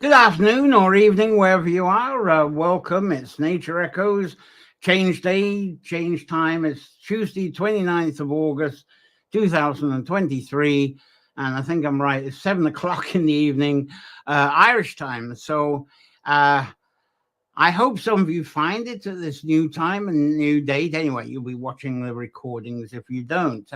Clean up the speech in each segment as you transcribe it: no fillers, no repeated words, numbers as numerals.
Good afternoon or evening, wherever you are. Welcome. It's Nature Echoes. Change day, change time. It's Tuesday, 29th of August, 2023. And I think I'm right. It's 7 o'clock in the evening, Irish time. So uh, I hope some of you find it at this new time and new date. Anyway, you'll be watching the recordings if you don't.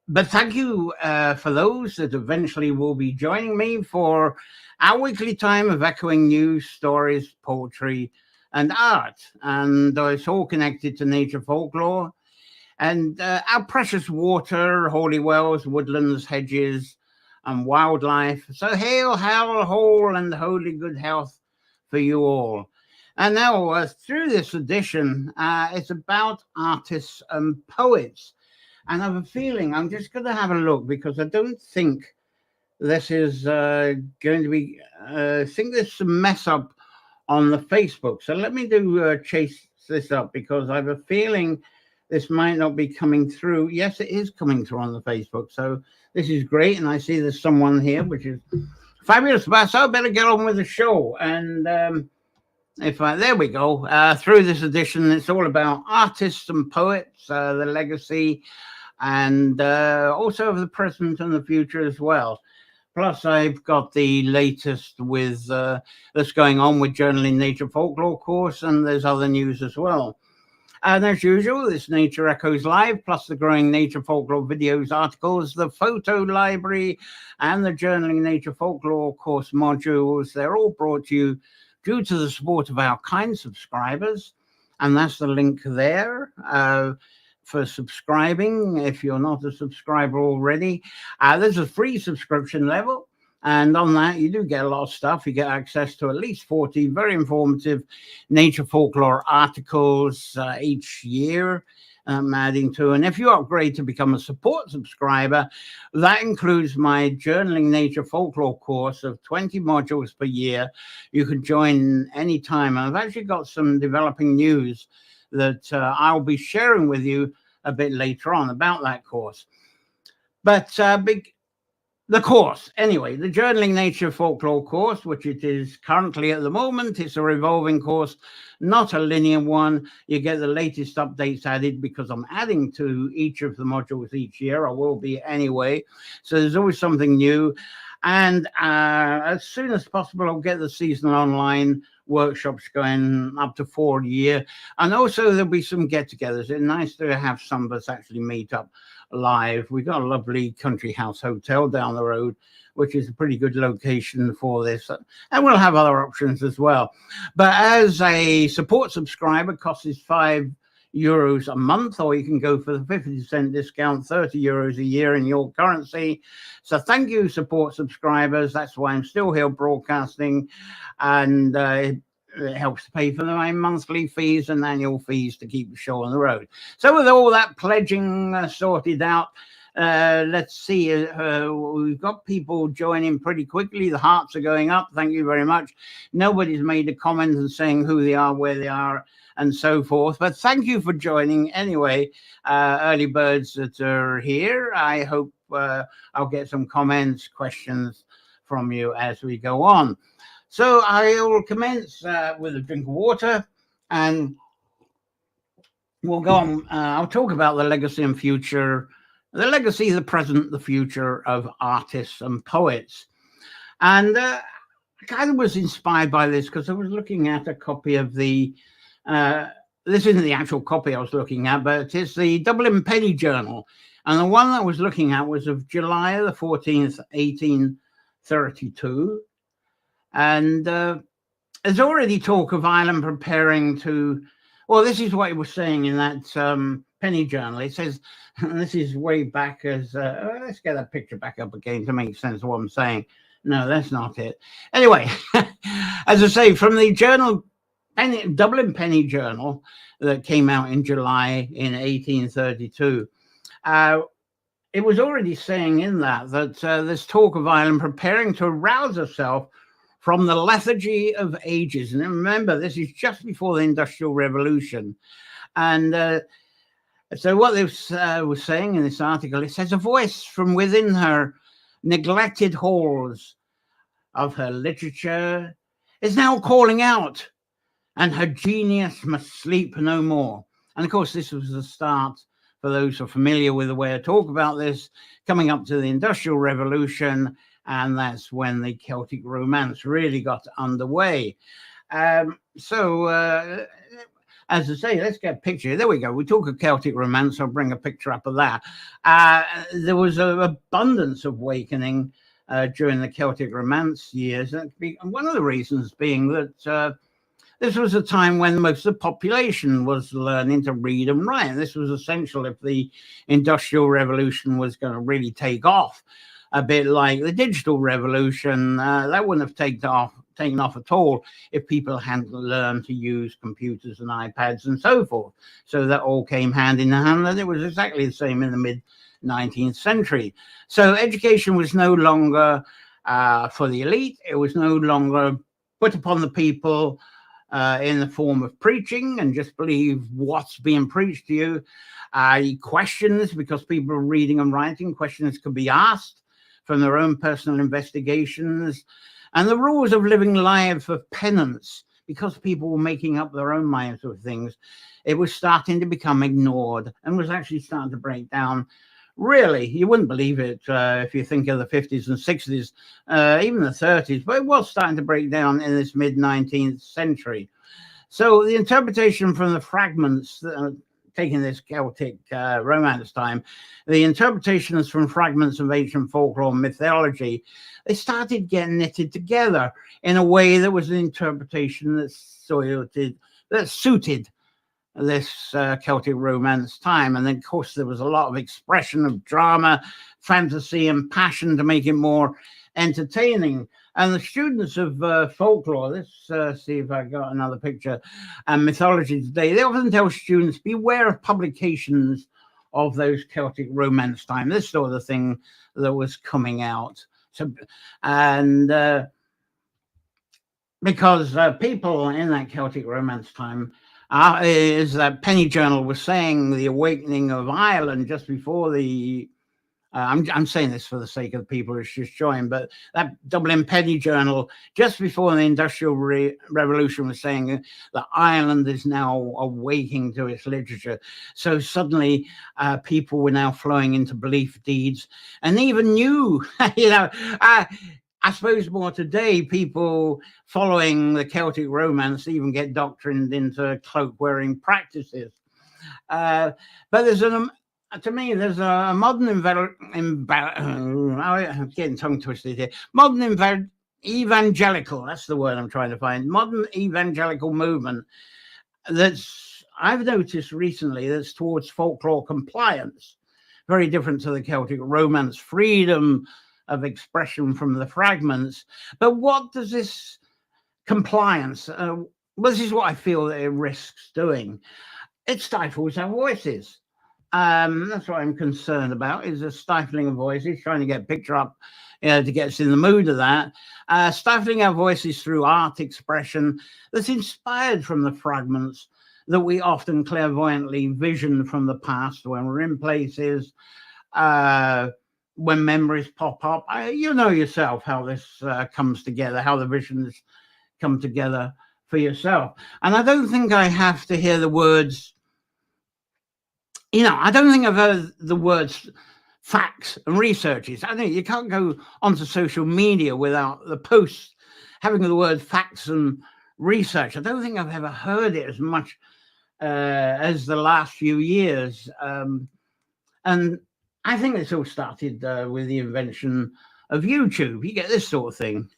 But thank you for those that eventually will be joining me for our weekly time of echoing news, stories, poetry, and art. And it's all connected to nature folklore and our precious water, holy wells, woodlands, hedges, and wildlife. So hail, hail, whole, and holy good health for you all. And now, through this edition, it's about artists and poets. And I have a feeling I'm just going to have a look because I don't think this is going to be. I think there's some mess up on the Facebook. So let me chase this up because I have a feeling this might not be coming through. Yes, it is coming through on the Facebook. So this is great, and I see there's someone here, which is fabulous. But so I better get on with the show. And there we go. Through this edition, it's all about artists and poets, the legacy and also of the present and the future as well. Plus, I've got the latest with that's going on with Journaling Nature Folklore course, and there's other news as well. And as usual, this Nature Echoes Live, plus the growing Nature Folklore videos, articles, the photo library, and the Journaling Nature Folklore course modules, they're all brought to you due to the support of our kind subscribers. And that's the link there. For subscribing, if you're not a subscriber already. There's a free subscription level, and on that you do get a lot of stuff. You get access to at least 40 very informative nature folklore articles each year, adding to. And if you upgrade to become a support subscriber, that includes my Journaling Nature Folklore course of 20 modules per year. You can join anytime. And I've actually got some developing news that I'll be sharing with you a bit later on about that course. But the course, anyway, the Journaling Nature Folklore course, which it is currently at the moment, it's a revolving course, not a linear one. You get the latest updates added because I'm adding to each of the modules each year. I will be anyway. So there's always something new. And as soon as possible, I'll get the seasonal online workshops going up to 4 a year. And also there'll be some get-togethers. It's nice to have some of us actually meet up live. We've got a lovely country house hotel down the road, which is a pretty good location for this. And we'll have other options as well. But as a support subscriber, cost is €5 a month, or you can go for the 50% discount, €30 a year in your currency. So thank you, support subscribers. That's why I'm still here broadcasting, and it helps to pay for my monthly fees and annual fees to keep the show on the road. So with all that pledging sorted out, let's see. We've got people joining pretty quickly. The hearts are going up. Thank you very much. Nobody's made a comment and saying who they are, where they are, and so forth. But thank you for joining anyway, early birds that are here. I hope I'll get some comments, questions from you as we go on. So I will commence with a drink of water, and we'll go on. I'll talk about the legacy and future, the legacy, the present, the future of artists and poets. And I kind of was inspired by this because I was looking at a copy of the this isn't the actual copy I was looking at, but it's the Dublin Penny Journal. And the one I was looking at was of July the 14th, 1832. And there's already talk of Ireland preparing to, well, this is what it was saying in that Penny Journal. It says, and this is way back as, let's get that picture back up again to make sense of what I'm saying. No, that's not it. Anyway, as I say, from the journal, Dublin Penny Journal that came out in July in 1832, it was already saying in that there's talk of Ireland preparing to arouse herself from the lethargy of ages. And remember, this is just before the Industrial Revolution. And so what they was saying in this article, it says, a voice from within her neglected halls of her literature is now calling out, and her genius must sleep no more. And of course, this was the start, for those who are familiar with the way I talk about this, coming up to the Industrial Revolution, and that's when the Celtic romance really got underway. So, as I say, let's get a picture. There we go. We talk of Celtic romance. I'll bring a picture up of that. There was an abundance of awakening during the Celtic romance years. And one of the reasons being that this was a time when most of the population was learning to read and write. And this was essential if the Industrial Revolution was going to really take off. A bit like the digital revolution, that wouldn't have taken off at all if people hadn't learned to use computers and iPads and so forth. So that all came hand in hand, and it was exactly the same in the mid-19th century. So education was no longer for the elite. It was no longer put upon the people in the form of preaching and just believe what's being preached to you. Questions, because people are reading and writing, questions could be asked from their own personal investigations, and the rules of living life of penance, because people were making up their own minds of things, it was starting to become ignored and was actually starting to break down. Really, you wouldn't believe it if you think of the 50s and 60s, even the 30s, but it was starting to break down in this mid-19th century. So the interpretation from the fragments, taking this Celtic romance time, the interpretations from fragments of ancient folklore and mythology, they started getting knitted together in a way that was an interpretation that suited this Celtic romance time. And then, of course, there was a lot of expression of drama, fantasy, and passion to make it more entertaining. And the students of folklore, let's see if I got another picture, and mythology today, they often tell students, beware of publications of those Celtic romance time, this sort of thing that was coming out. So, and because people in that Celtic romance time, is that Penny Journal was saying the awakening of Ireland just before the I'm saying this for the sake of the people who's just joined, but that Dublin Penny Journal just before the Industrial Revolution was saying that Ireland is now awaking to its literature. So suddenly people were now flowing into belief deeds, and even new, I suppose more today, people following the Celtic romance even get doctrined into cloak-wearing practices. But there's to me, there's a modern I'm getting tongue twisted here. Modern evangelical, that's the word I'm trying to find. Modern evangelical movement that's, I've noticed recently, that's towards folklore compliance, very different to the Celtic romance, freedom of expression from the fragments. But what does this compliance, well, this is what I feel that it risks doing. It stifles our voices. That's what I'm concerned about, is a stifling of voices, trying to get a picture up to get us in the mood of that. Stifling our voices through art expression that's inspired from the fragments that we often clairvoyantly vision from the past when we're in places, when memories pop up. You know yourself how this comes together, how the visions come together for yourself. And I don't think I have to hear the words, I don't think I've heard the words facts and researches. I think you can't go onto social media without the posts having the word facts and research. I don't think I've ever heard it as much as the last few years. And I think this all started with the invention of YouTube. You get this sort of thing.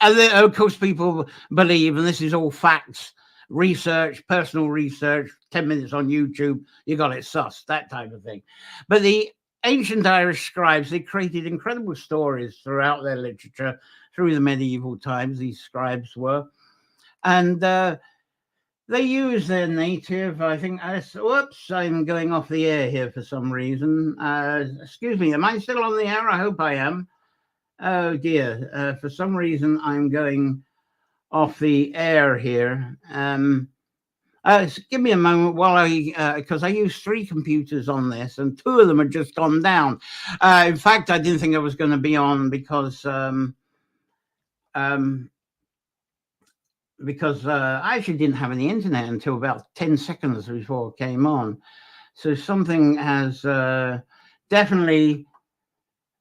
And then, of course, people believe, and this is all facts, research, personal research, 10 minutes on YouTube, you got it sussed, that type of thing. But the ancient Irish scribes, they created incredible stories throughout their literature, through the medieval times, these scribes were. And they use their native, I think, whoops, I'm going off the air here for some reason. Excuse me, am I still on the air? I hope I am. Oh dear, for some reason I'm going off the air here. Give me a moment while because I use 3 computers on this and 2 of them have just gone down. In fact, I didn't think I was going to be on because because I actually didn't have any internet until about 10 seconds before it came on. So something has definitely,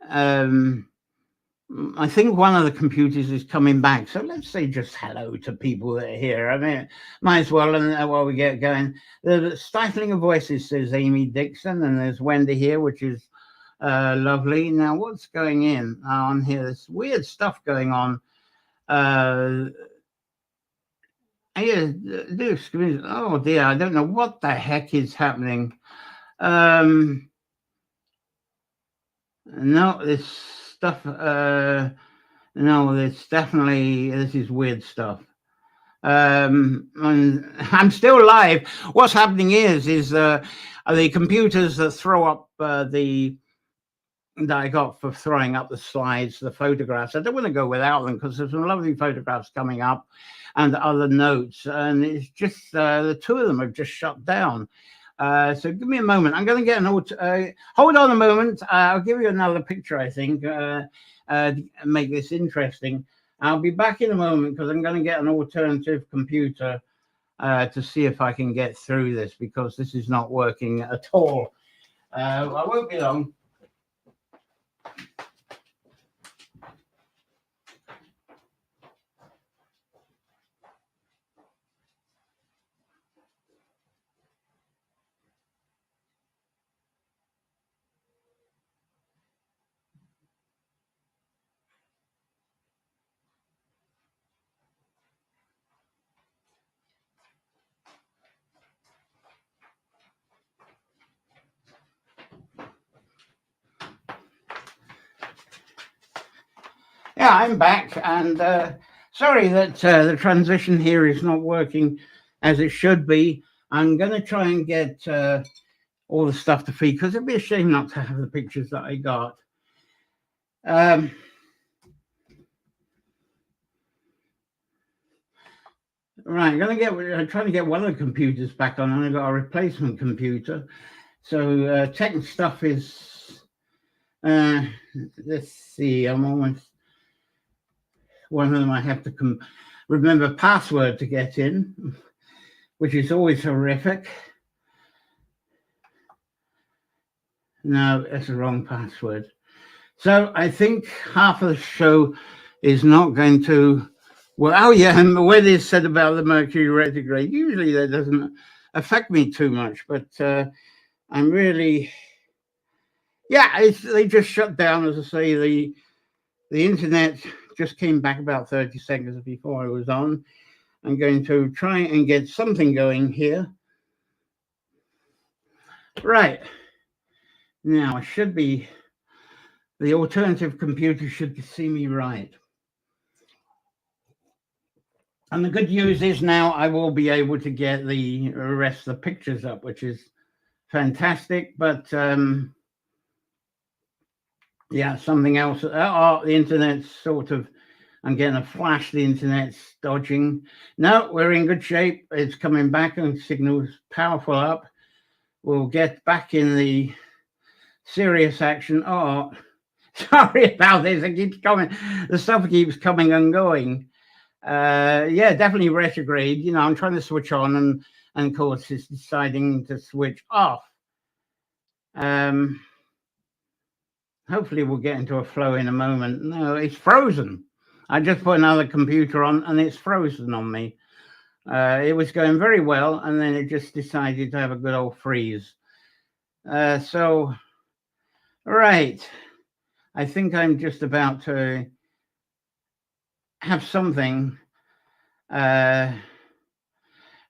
I think one of the computers is coming back. So let's say just hello to people that are here. I mean, might as well, and while we get going. The stifling of voices, says Amy Dixon, and there's Wendy here, which is lovely. Now, what's going on here? There's weird stuff going on. Yeah, oh dear, I don't know what the heck is happening. No, this stuff. No, this is weird stuff. And I'm still live. What's happening is the computers that throw up that I got for throwing up the slides, the photographs. I don't want to go without them because there's some lovely photographs coming up and other notes. And it's just the two of them have just shut down. So give me a moment. I'm going to get an hold on a moment. I'll give you another picture, I think, make this interesting. I'll be back in a moment because I'm going to get an alternative computer to see if I can get through this because this is not working at all. I won't be long. Yeah, I'm back, and sorry that the transition here is not working as it should be. I'm going to try and get all the stuff to feed because it'd be a shame not to have the pictures that I got. Right, I'm trying to get one of the computers back on, and I've got a replacement computer. So tech stuff is. Let's see. I'm almost. One of them I have to remember password to get in, which is always horrific. No, that's the wrong password. So I think half of the show is not going to. Well, oh yeah, and what is said about the Mercury retrograde, usually that doesn't affect me too much, but I'm really, yeah, they just shut down, as I say, the internet just came back about 30 seconds before I was on. I'm going to try and get something going here. Right. Now, I should be, the alternative computer should see me right. And the good news is now I will be able to get the rest of the pictures up, which is fantastic. But yeah, something else. The internet's sort of, I'm getting a flash, the internet's dodging. No, we're in good shape. It's coming back and signals powerful up. We'll get back in the serious action. Oh, sorry about this. It keeps coming. The stuff keeps coming and going. Yeah, definitely retrograde. You know, I'm trying to switch on and of course it's deciding to switch off. Hopefully we'll get into a flow in a moment. No, it's frozen. I just put another computer on and it's frozen on me. It was going very well and then it just decided to have a good old freeze. So, right. I think I'm just about to have something. Right,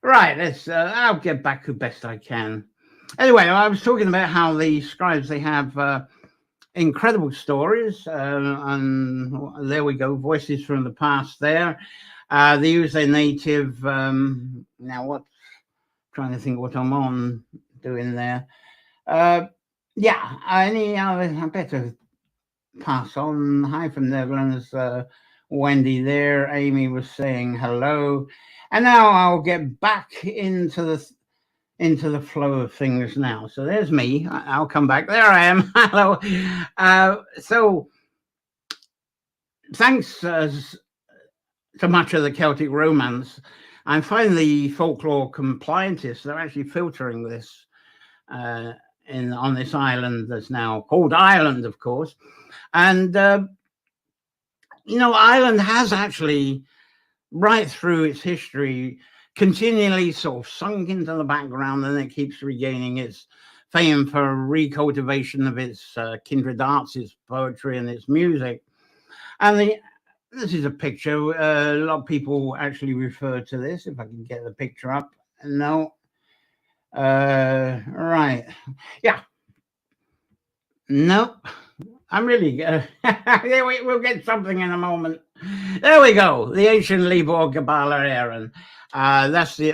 I'll get back to best I can. Anyway, I was talking about how the scribes, they have incredible stories, and there we go, voices from the past there. They use their native, now trying to think what I'm on doing there. Yeah, I better pass on. Hi from Netherlands, Wendy there. Amy was saying hello. And now I'll get back into the flow of things now. So there's me. I'll come back. There I am. Hello. So thanks, to much of the Celtic romance. I find the folklore compliantists, they're actually filtering this on this island that's now called Ireland, of course. And, Ireland has actually, right through its history, continually sort of sunk into the background, and it keeps regaining its fame for recultivation of its kindred arts, its poetry and its music. And this is a picture. A lot of people actually refer to this. If I can get the picture up. No. Right. Yeah. Nope. I'm really we'll get something in a moment. There we go. The ancient Libor Gabala Aaron. That's the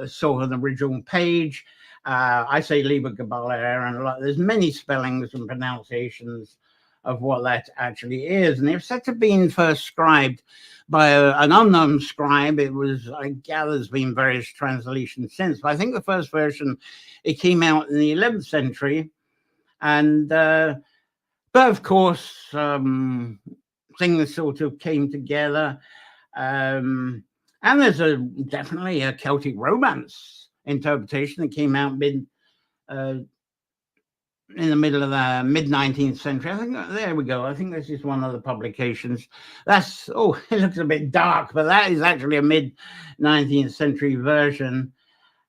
sort of the original page. I say Libor Gabala Aaron. There's many spellings and pronunciations of what that actually is, and it's said to have been first scribed by an unknown scribe. It was, I gather, there's been various translations since, but I think the first version, it came out in the 11th century, and but of course things sort of came together, and there's definitely a Celtic romance interpretation that came out in the middle of the mid-19th century. I think, there we go. I think this is one of the publications. That's, it looks a bit dark, but that is actually a mid-19th century version.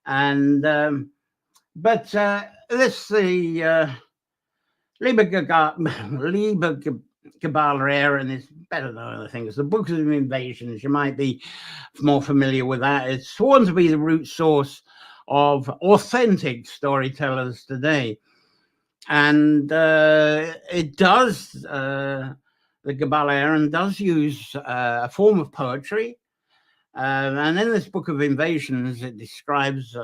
And, but this, the Liber Gabala Aaron is better than other things. The Books of Invasions, you might be more familiar with that. It's sworn to be the root source of authentic storytellers today. And it does, the Gabala Aaron does use a form of poetry. And in this Book of Invasions, it describes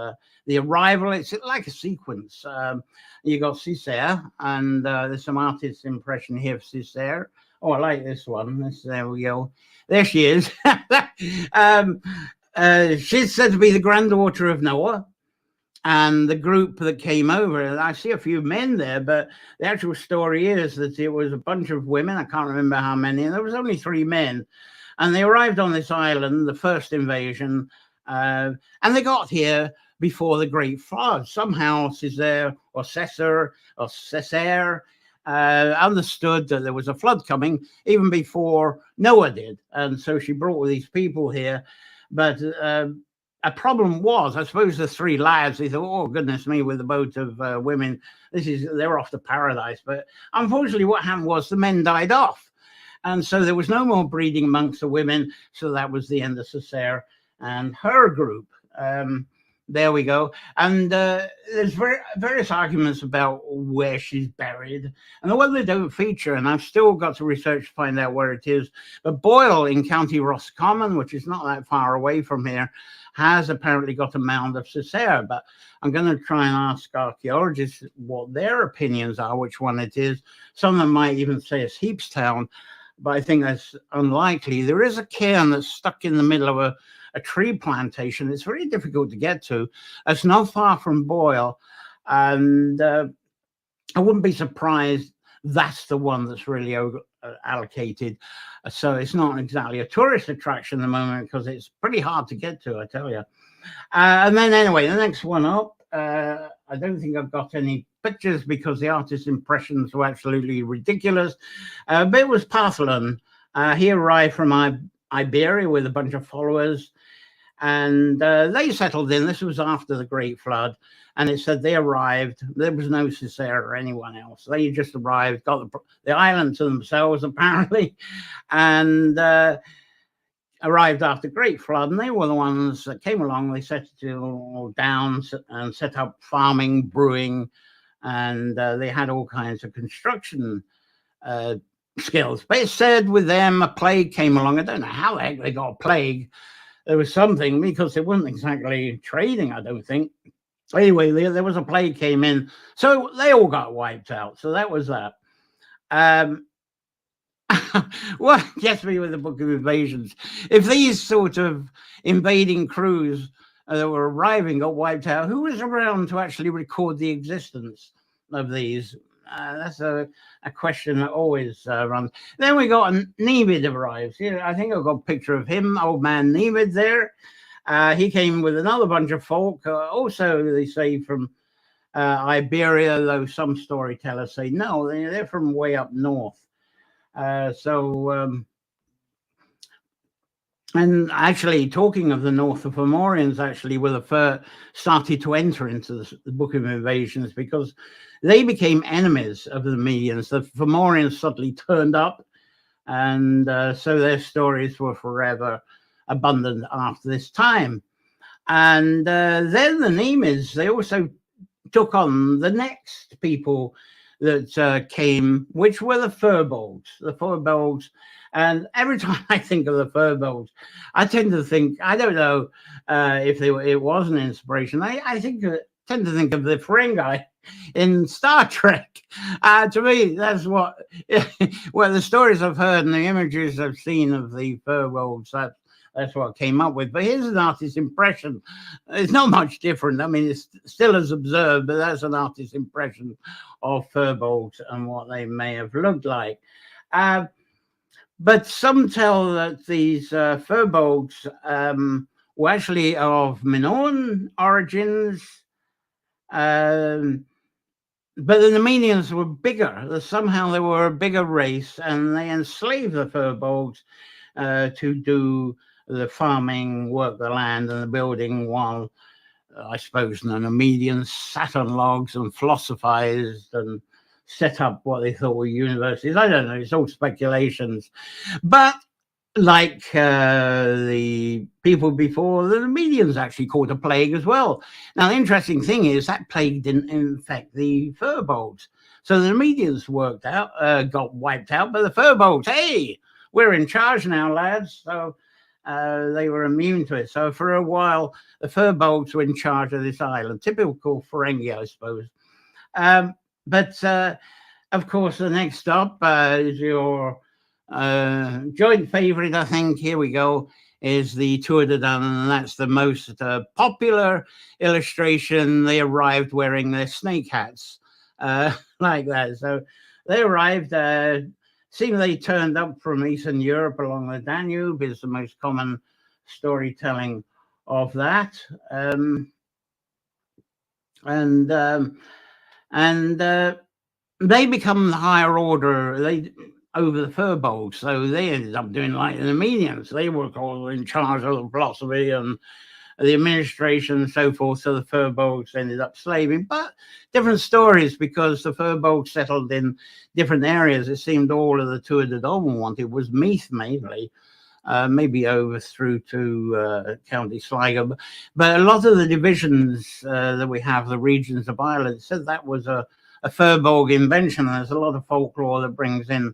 the arrival. It's like a sequence. You got Cessair, and there's some artist's impression here of Cessair. Oh, I like this one. There we go. There she is. She's said to be the granddaughter of Noah. And the group that came over, and I see a few men there, but the actual story is that it was a bunch of women. I can't remember how many, and there was only 3 men. And they arrived on this island, the first invasion, and they got here before the Great Flood. Somehow Cessair understood that there was a flood coming even before Noah did. And so she brought these people here. But a problem was, I suppose, the 3 lads, they thought, oh, goodness me, with a boat of women, they're off to paradise. But unfortunately, what happened was the men died off. And so there was no more breeding amongst the women. So that was the end of Cessair and her group. There we go. And there's various arguments about where she's buried. And the one they don't feature, and I've still got to research to find out where it is, but Boyle in County Roscommon, which is not that far away from here, has apparently got a mound of Cessair. But I'm going to try and ask archaeologists what their opinions are, which one it is. Some of them might even say it's Heapstown, but I think that's unlikely. There is a cairn that's stuck in the middle of a tree plantation. It's very difficult to get to. It's not far from Boyle, and I wouldn't be surprised that's the one that's really allocated. So it's not exactly a tourist attraction at the moment because it's pretty hard to get to, I tell you. And then anyway, the next one up, I don't think I've got any pictures because the artist's impressions were absolutely ridiculous. But it was Partholon. He arrived from Iberia with a bunch of followers, and they settled in. This was after the Great Flood, and it said they arrived. There was no Cessair or anyone else. They just arrived, got the island to themselves apparently, and arrived after Great Flood, and they were the ones that came along. They set it all down and set up farming, brewing, and they had all kinds of construction skills. But it said with them a plague came along. I don't know how the heck they got a plague. There was something, because they weren't exactly trading, I don't think. Anyway, there was a plague came in, so they all got wiped out. So that was that. What gets me with the Book of Invasions, if these sort of invading crews that were arriving got wiped out, who was around to actually record the existence of these? That's a question that always runs. Then we got Nemid arrives. Yeah, I think I've got a picture of him, old man Nemid there. He came with another bunch of folk, also they say from Iberia, though some storytellers say no, they're from way up north. And actually, talking of the north, the Fomorians actually were the first started to enter into the Book of Invasions because they became enemies of the Medians. The Fomorians suddenly turned up, and so their stories were forever abundant after this time. And then the Nemes, they also took on the next people that came, which were the Furbolgs. The Furbolgs. And every time I think of the Furbolgs, I tend to think, I don't know if it was an inspiration. I tend to think of the Ferengi in Star Trek. To me, that's what, well, the stories I've heard and the images I've seen of the Furbolgs, that's what I came up with. But here's an artist's impression. It's not much different. I mean, it's still as observed, but that's an artist's impression of Furbolgs and what they may have looked like. But some tell that these Furbolgs were actually of Minoan origins. But the Nemedians were bigger. Somehow they were a bigger race, and they enslaved the Furbolgs to do the farming, work the land and the building, while I suppose the Nemedians sat on logs and philosophized and set up what they thought were universities. I don't know, it's all speculations. But like the people before, the Nemedians actually caught a plague as well. Now, the interesting thing is that plague didn't infect the Furbolgs. So the Nemedians got wiped out, but the Furbolgs, hey, we're in charge now, lads. So they were immune to it. So for a while, the Furbolgs were in charge of this island. Typical Ferengi, I suppose. But of course, the next stop is your joint favorite, I think. Here we go. Is the Tour de Dan, and that's the most popular illustration. They arrived wearing their snake hats like that. So they arrived. Seems they turned up from Eastern Europe along the Danube is the most common storytelling of that. And they become the higher order over the Furbolgs. So they ended up doing like the Nemedians. They were all in charge of the philosophy and the administration and so forth. So the Furbolgs ended up slaving, but different stories because the Furbolgs settled in different areas. It seemed all of the Tour de Dawn wanted was Meath mainly, maybe over through to County Sligo. But a lot of the divisions that we have, the regions of Ireland, said that was a Furbolg invention. There's a lot of folklore that brings in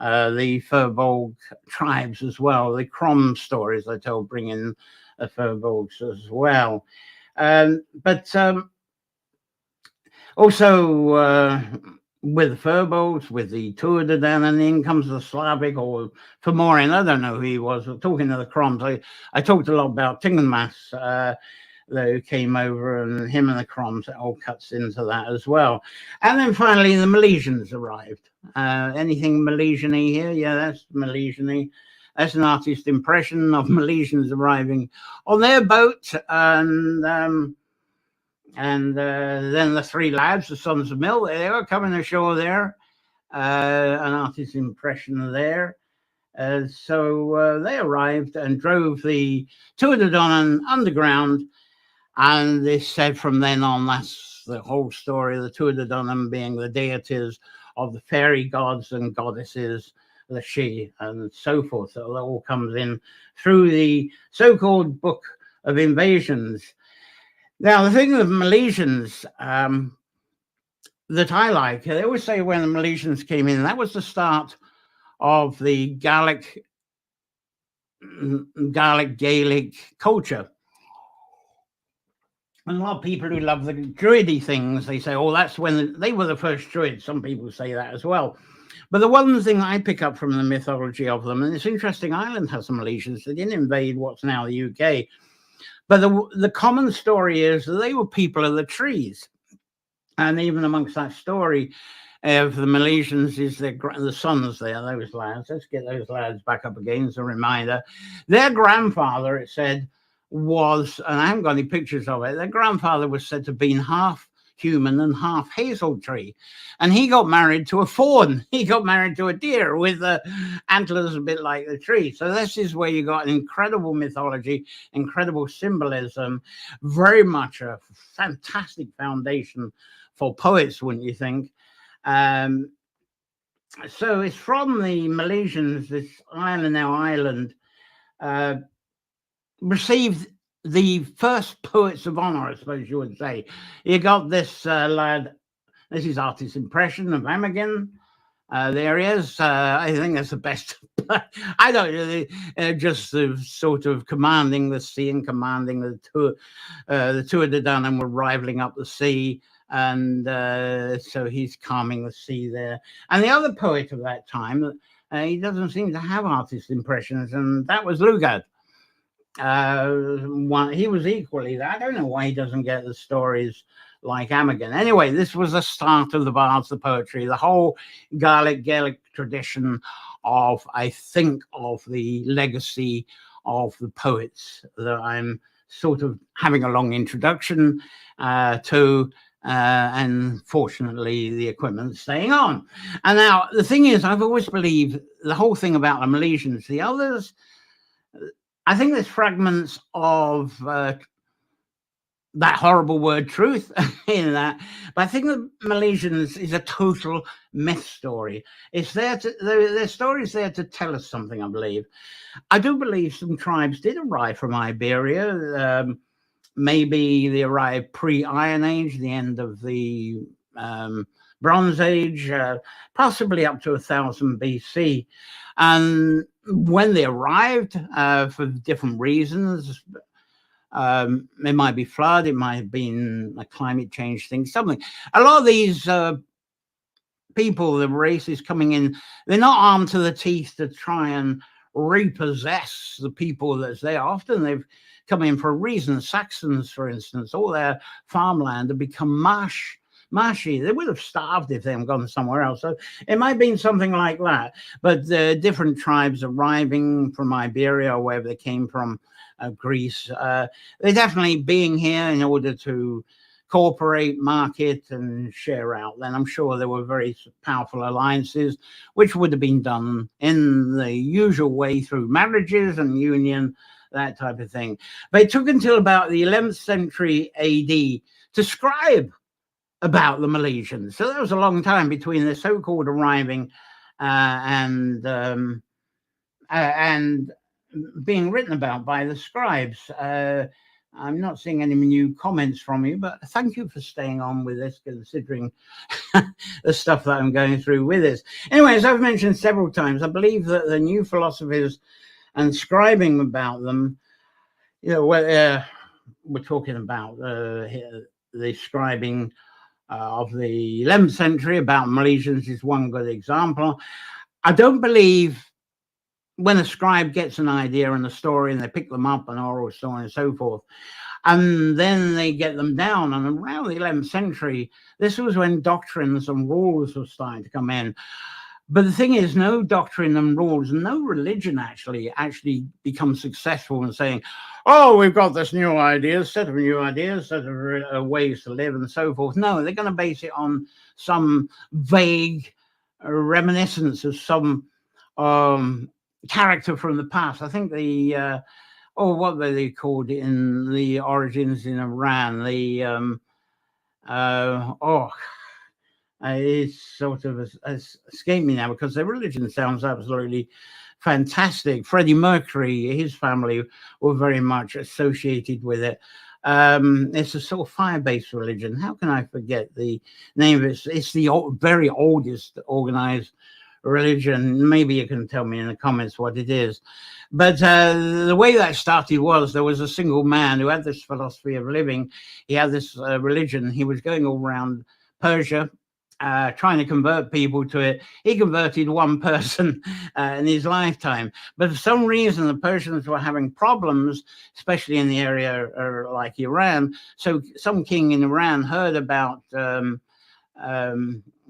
the Furbolg tribes as well. The Crom stories I told bring in the Furbolgs as well. But also with the Furbolgs, with the Tour de Dan, and then comes the Slavic or Fomorian. I don't know who he was. Talking to the Croms, I talked a lot about Tingenmas, who came over, and him and the Croms, it all cuts into that as well. And then finally the Milesians arrived. Anything Milesian-y here? Yeah, that's Milesian-y. That's an artist impression of Milesians arriving on their boat, and then the three lads, the Sons of Mill, they were coming ashore there. An artist impression there. So they arrived and drove the Tour de Dawn underground. And they said from then on, that's the whole story of the Tour de Dawn being the deities of the fairy gods and goddesses, the She, and so forth. So that all comes in through the so-called Book of Invasions. Now, the thing with Milesians that I like, they always say when the Milesians came in, that was the start of the Gaelic Gaelic culture. And a lot of people who love the druidy things, they say, oh, that's when they were the first druids. Some people say that as well. But the one thing I pick up from the mythology of them, and it's interesting, Ireland has some Milesians. They didn't invade what's now the UK. But the common story is that they were people of the trees. And even amongst that story, of the Milesians is the sons there, those lads. Let's get those lads back up again as a reminder. Their grandfather, it said, was, and I haven't got any pictures of it, their grandfather was said to have been half human and half hazel tree, and he got married to a fawn. He got married to a deer with the antlers a bit like the tree. So this is where you got an incredible mythology, incredible symbolism, very much a fantastic foundation for poets, wouldn't you think? So it's from the Milesians, this island, received the first poets of honor, I suppose you would say. You got this lad, this is artist's impression of Imogen. There he is. I think that's the best. I don't really just sort of commanding the sea and commanding the two of the Dunham were rivaling up the sea. And so he's calming the sea there. And the other poet of that time, he doesn't seem to have artist impressions, and that was Lugard. He was equally that. I don't know why he doesn't get the stories like Imogen. Anyway, this was the start of the bards, the poetry, the whole Gaelic tradition of, I think, of the legacy of the poets that I'm sort of having a long introduction to. And fortunately, the equipment's staying on. And now, the thing is, I've always believed the whole thing about the Milesians, the others, I think there's fragments of that horrible word truth in that, but I think the Milesians is a total myth story. It's there to, their story is there to tell us something, I believe. I do believe some tribes did arrive from Iberia. Maybe they arrived pre-Iron Age, the end of the Bronze Age, possibly up to 1000 BC. And when they arrived, for different reasons, it might be flood, it might have been a climate change thing, something. A lot of these people, the races coming in, they're not armed to the teeth to try and repossess the people that's there. Often they've come in for a reason. Saxons, for instance, all their farmland had become marshy. They would have starved if they hadn't gone somewhere else. So it might have been something like that. But different tribes arriving from Iberia or wherever they came from, Greece, they're definitely being here in order to cooperate, market, and share out. Then I'm sure there were very powerful alliances, which would have been done in the usual way through marriages and union, that type of thing. But it took until about the 11th century AD to scribe about the Milesians. So that was a long time between the so-called arriving and being written about by the scribes. I'm not seeing any new comments from you, but thank you for staying on with this, considering the stuff that I'm going through with this. Anyway, as I've mentioned several times, I believe that the new philosophies and scribing about them, you know, we're talking about the scribing of the 11th century about Milesians is one good example. I don't believe when a scribe gets an idea and a story and they pick them up, an oral story and so forth, and then they get them down. And around the 11th century, this was when doctrines and rules were starting to come in. But the thing is, no doctrine and rules, no religion actually becomes successful in saying, oh, we've got this new idea, set of new ideas, set of ways to live and so forth. No, they're going to base it on some vague reminiscence of some character from the past. I think the what were they called in the origins in Iran? The it's sort of escaped me now because their religion sounds absolutely fantastic. Freddie Mercury, his family were very much associated with it. It's a sort of fire-based religion. How can I forget the name of it? It's the very oldest organized religion. Maybe you can tell me in the comments what it is. But the way that started was there was a single man who had this philosophy of living. He had this religion. He was going all around Persia, trying to convert people to it. He converted one person in his lifetime. But for some reason, the Persians were having problems, especially in the area like Iran. So some king in Iran heard about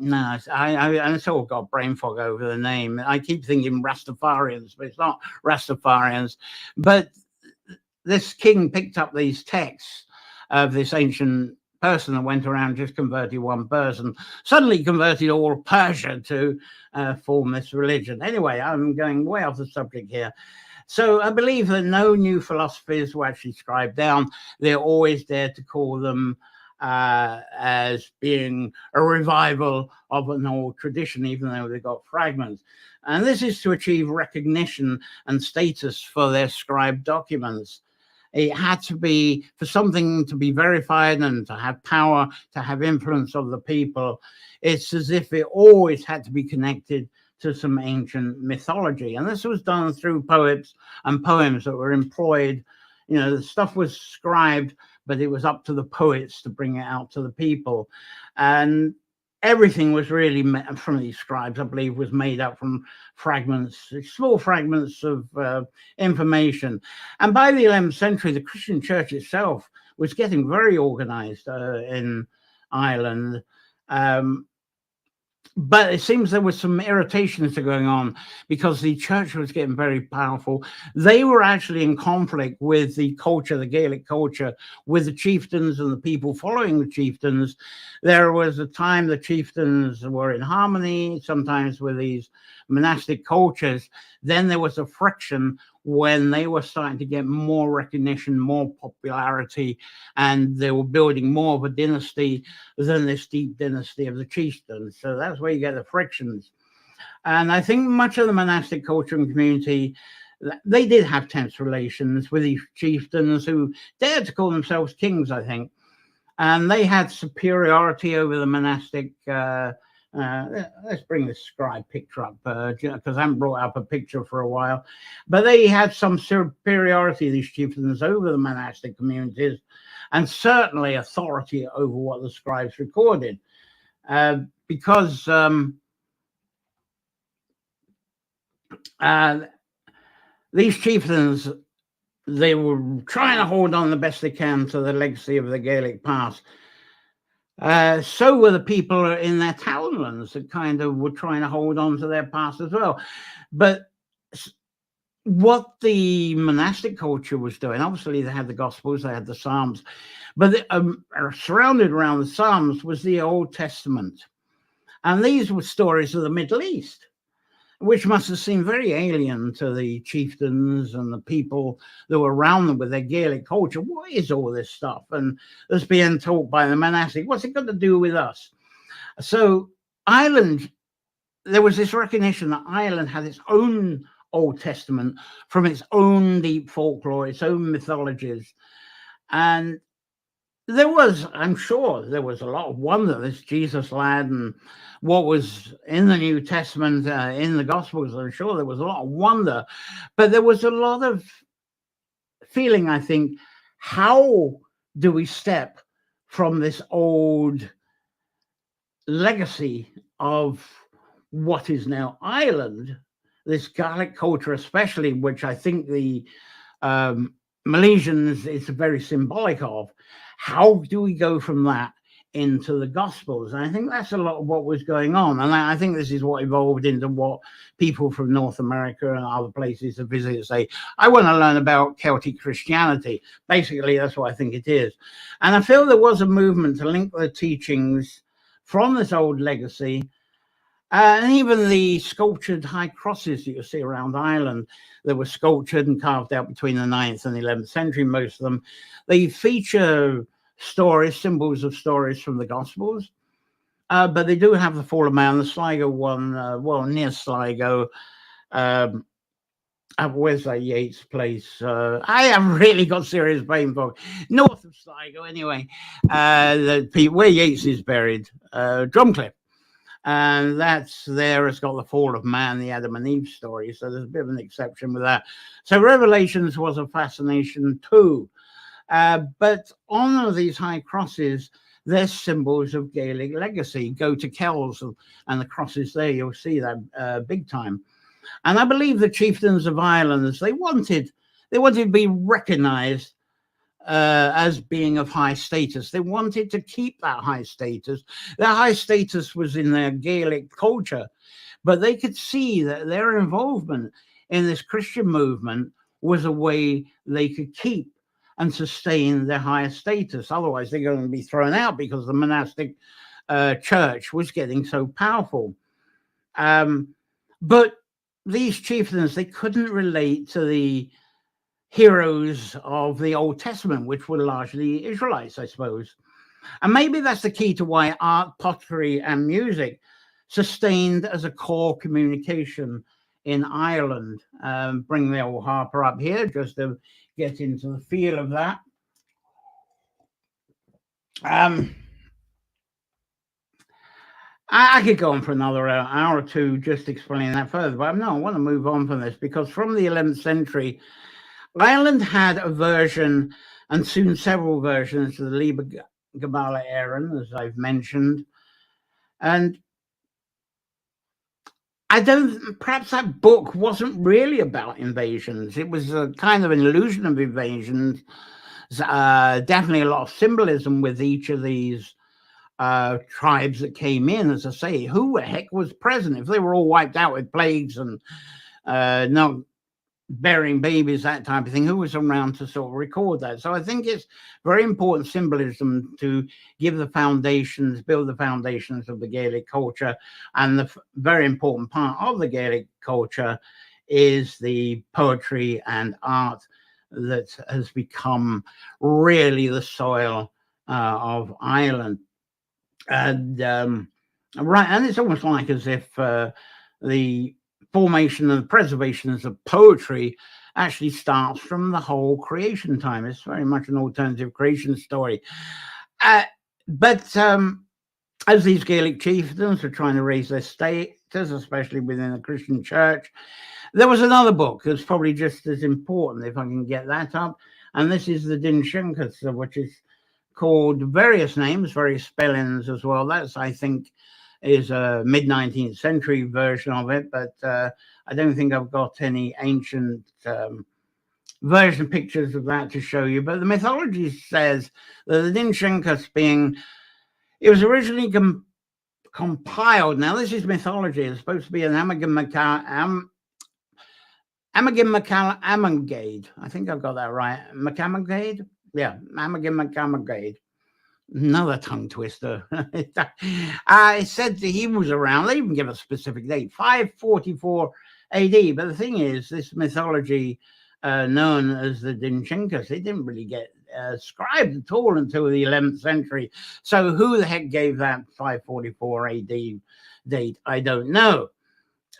No, I sort of got brain fog over the name. I keep thinking Rastafarians, but it's not Rastafarians. But this king picked up these texts of this ancient person that went around, just converted one person, suddenly converted all Persia to form this religion. Anyway, I'm going way off the subject here. So I believe that no new philosophies were actually scribed down. They're always there to call them as being a revival of an old tradition, even though they got fragments. And this is to achieve recognition and status for their scribed documents. It had to be for something to be verified and to have power, to have influence of the people. It's as if it always had to be connected to some ancient mythology. And this was done through poets and poems that were employed. You know, the stuff was scribed, but it was up to the poets to bring it out to the people. And everything was really from these scribes, I believe, was made up from fragments, small fragments of information. And by the 11th century, the Christian church itself was getting very organized in Ireland. But it seems there was some irritations going on because the church was getting very powerful. They were actually in conflict with the culture, the Gaelic culture, with the chieftains and the people following the chieftains. There was a time the chieftains were in harmony, sometimes with these monastic cultures. Then there was a friction when they were starting to get more recognition, more popularity, and they were building more of a dynasty than this deep dynasty of the chieftains. So that's where you get the frictions. And I think much of the monastic culture and community, they did have tense relations with these chieftains who dared to call themselves kings, I think. And they had superiority over the monastic. Let's bring the scribe picture up because I haven't brought up a picture for a while. But they had some superiority, these chieftains, over the monastic communities, and certainly authority over what the scribes recorded. Because these chieftains, they were trying to hold on the best they can to the legacy of the Gaelic past. So were the people in their townlands that kind of were trying to hold on to their past as well. But what the monastic culture was doing, obviously they had the Gospels, they had the Psalms, but surrounded around the Psalms was the Old Testament. And these were stories of the Middle East, which must have seemed very alien to the chieftains and the people that were around them with their Gaelic culture. What is all this stuff? And that's being taught by the monastic. What's it got to do with us? So Ireland, there was this recognition that Ireland had its own Old Testament from its own deep folklore, its own mythologies. And there was, I'm sure, there was a lot of wonder, this Jesus lad and what was in the New Testament, in the Gospels. I'm sure there was a lot of wonder, but there was a lot of feeling, I think, how do we step from this old legacy of what is now Ireland, this Gaelic culture especially, which I think the Milesians is very symbolic of. How do we go from that into the Gospels? And I think that's a lot of what was going on. And I think this is what evolved into what people from North America and other places to visit say, I want to learn about Celtic Christianity. Basically, that's what I think it is. And I feel there was a movement to link the teachings from this old legacy. And even the sculptured high crosses that you see around Ireland that were sculptured and carved out between the 9th and the 11th century, most of them, they feature stories, symbols of stories from the Gospels. But they do have the Fall of Man, the Sligo one, well, near Sligo. Where's that Yeats place? I have really got serious brain fog. North of Sligo, anyway, where Yeats is buried, Drumcliff. And that's there. It's got the fall of man, the Adam and Eve story. So there's a bit of an exception with that. So Revelations was a fascination too. But on these high crosses, there's symbols of Gaelic legacy. Go to Kells and the crosses there, you'll see that big time. And I believe the chieftains of Ireland, they wanted to be recognized as being of high status. They wanted to keep that high status. That high status was in their Gaelic culture, but they could see that their involvement in this Christian movement was a way they could keep and sustain their higher status. Otherwise, they're going to be thrown out because the monastic church was getting so powerful. But these chieftains, they couldn't relate to the heroes of the Old Testament, which were largely Israelites, I suppose. And maybe that's the key to why art, pottery, and music sustained as a core communication in Ireland. Bring the old harper up here just to get into the feel of that. I could go on for another hour or two just explaining that further, but no, I want to move on from this because from the 11th century, Ireland had a version and soon several versions of the Liber Gabala Aaron, as I've mentioned. And perhaps that book wasn't really about invasions. It was a kind of an illusion of invasions. Definitely a lot of symbolism with each of these tribes that came in. As I say, who the heck was present? If they were all wiped out with plagues and not burying babies, that type of thing, who was around to sort of record that? So I think it's very important symbolism to give the foundations, build the foundations of the Gaelic culture. And the very important part of the Gaelic culture is the poetry and art that has become really the soil of Ireland. And right, and it's almost like as if the formation and preservations of poetry actually starts from the whole creation time. It's very much an alternative creation story. But as these Gaelic chieftains are trying to raise their status, especially within the Christian church, there was another book that's probably just as important, if I can get that up. And this is the Dinshinkas, which is called various names, various spellings as well. That's, I think, is a mid-19th century version of it, but I don't think I've got any ancient version pictures of that to show you. But the mythology says that the Dinshinkas it was originally compiled. Now, this is mythology. It's supposed to be an Amagid. I think I've got that right. Macamagade? Yeah, Amagid. Another tongue twister. I said that he was around. They even give a specific date, 544 AD. But the thing is, this mythology known as the Dinshinkas, it didn't really get scribed at all until the 11th century. So who the heck gave that 544 AD date? I don't know.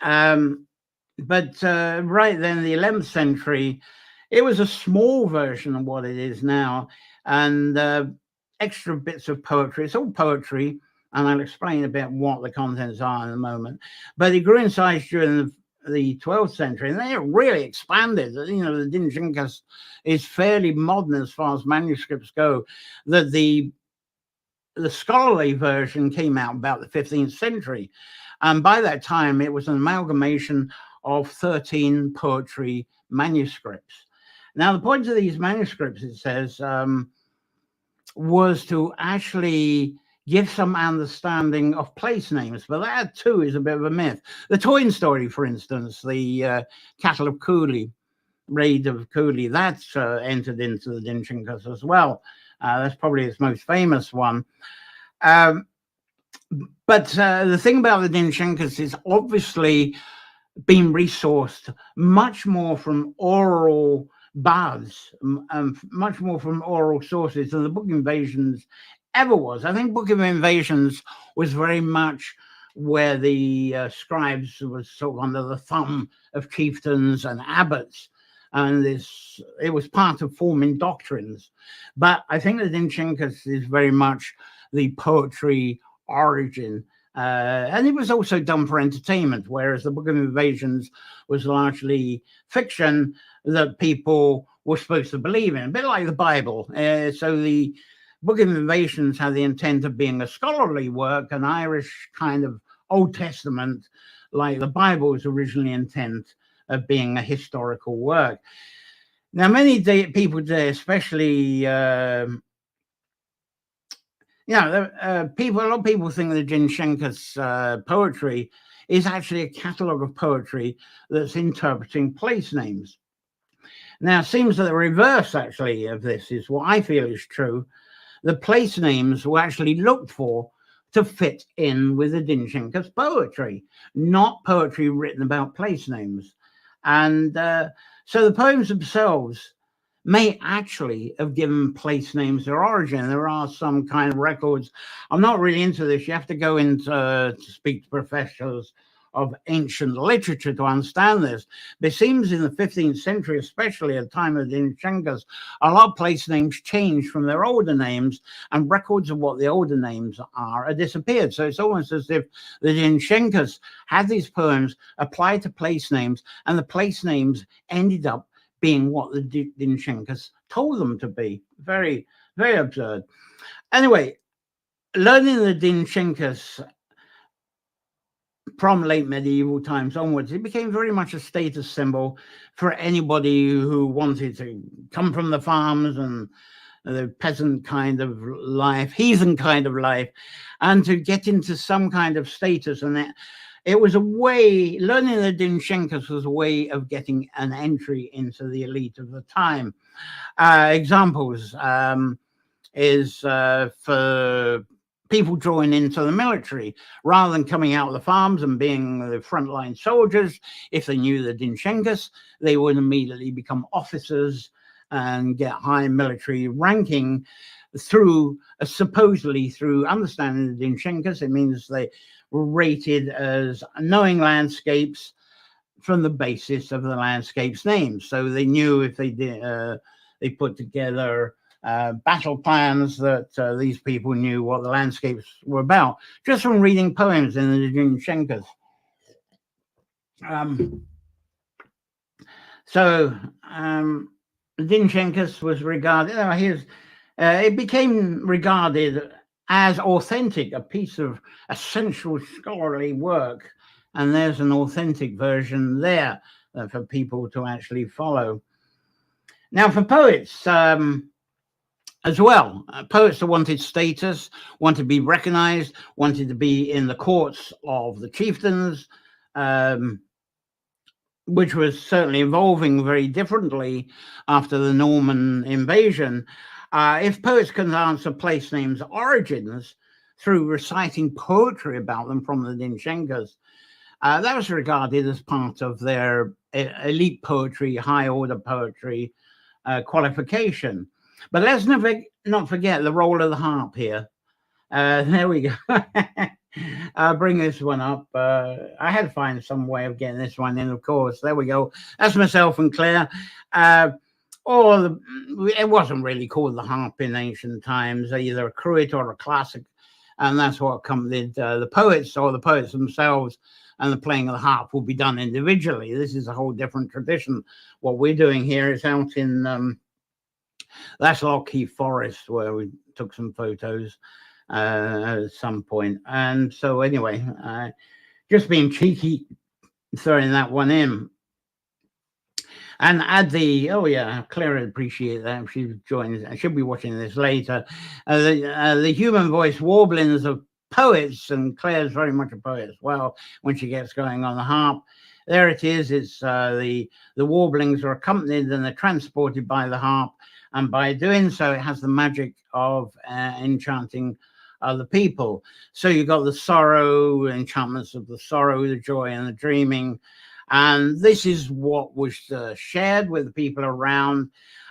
But right then, the 11th century, it was a small version of what it is now. And extra bits of poetry. It's all poetry, and I'll explain a bit what the contents are in a moment. But it grew in size during the 12th century, and they really expanded. You know, the Dinshinkas is fairly modern as far as manuscripts go. That the scholarly version came out about the 15th century, and by that time it was an amalgamation of 13 poetry manuscripts. Now, the point of these manuscripts, it says, was to actually give some understanding of place names, but that too is a bit of a myth. The Toyn story, for instance, the Cattle of Cooley, Raid of Cooley, that's entered into the Dinshinkas as well. That's probably its most famous one. But the thing about the Dinshinkas is obviously been resourced much more from oral bards, much more from oral sources than the Book of Invasions ever was. I think Book of Invasions was very much where the scribes was sort of under the thumb of chieftains and abbots, and it was part of forming doctrines. But I think the Dinshinkas is very much the poetry origin. And it was also done for entertainment, whereas the Book of Invasions was largely fiction that people were supposed to believe in, a bit like the Bible. So the Book of Invasions had the intent of being a scholarly work, an Irish kind of Old Testament, like the Bible was originally intent of being a historical work. Now, many people today, especially, people, a lot of people think that Dinshenka's poetry is actually a catalogue of poetry that's interpreting place names. Now, it seems that the reverse, actually, of this is what I feel is true. The place names were actually looked for to fit in with the Dinshenka's poetry, not poetry written about place names. And so the poems themselves may actually have given place names their origin. There are some kind of records. I'm not really into this. You have to go into to speak to professionals of ancient literature to understand this. But it seems in the 15th century, especially at the time of the Dinshenkas, a lot of place names changed from their older names, and records of what the older names are disappeared. So it's almost as if the Dinshenkas had these poems applied to place names, and the place names ended up being what the Dinshenkas told them to be. Very, very absurd. Anyway, learning the Dinshenkas from late medieval times onwards, it became very much a status symbol for anybody who wanted to come from the farms and the peasant kind of life, heathen kind of life, and to get into some kind of status. And it was a way, learning the Dinshenkas was a way of getting an entry into the elite of the time. Examples is for people drawing into the military, rather than coming out of the farms and being the frontline soldiers. If they knew the Dinshenkas, they would immediately become officers and get high military ranking through, supposedly through understanding the Dinshenkas. It means they were rated as knowing landscapes from the basis of the landscapes names. So they knew if they did, they put together battle plans, that these people knew what the landscapes were about just from reading poems in the Dinshenkas. Dinshenkas was regarded, it became regarded as authentic, a piece of essential scholarly work. And there's an authentic version there for people to actually follow. Now, for poets, as well, poets that wanted status, wanted to be recognized, wanted to be in the courts of the chieftains, which was certainly evolving very differently after the Norman invasion. If poets can answer place names' origins through reciting poetry about them from the Dinshenkas, that was regarded as part of their elite poetry, high order poetry qualification. But let's not forget the role of the harp here. There we go. I'll bring this one up. I had to find some way of getting this one in, of course. There we go. That's myself and Claire. It wasn't really called the harp in ancient times, either a cruet or a classic. And that's what accompanied the poets, or the poets themselves. And the playing of the harp will be done individually. This is a whole different tradition. What we're doing here is out in that's Lockheath Forest, where we took some photos at some point. And so anyway, just being cheeky, throwing that one in. And add the, oh yeah, Claire would appreciate that. She joins, she'll be watching this later. The human voice warblings of poets, and Claire's very much a poet as well when she gets going on the harp. There it is. It's the warblings are accompanied and they're transported by the harp. And by doing so, it has the magic of enchanting other people. So you've got the sorrow, enchantments of the sorrow, the joy, and the dreaming. And this is what was shared with the people around.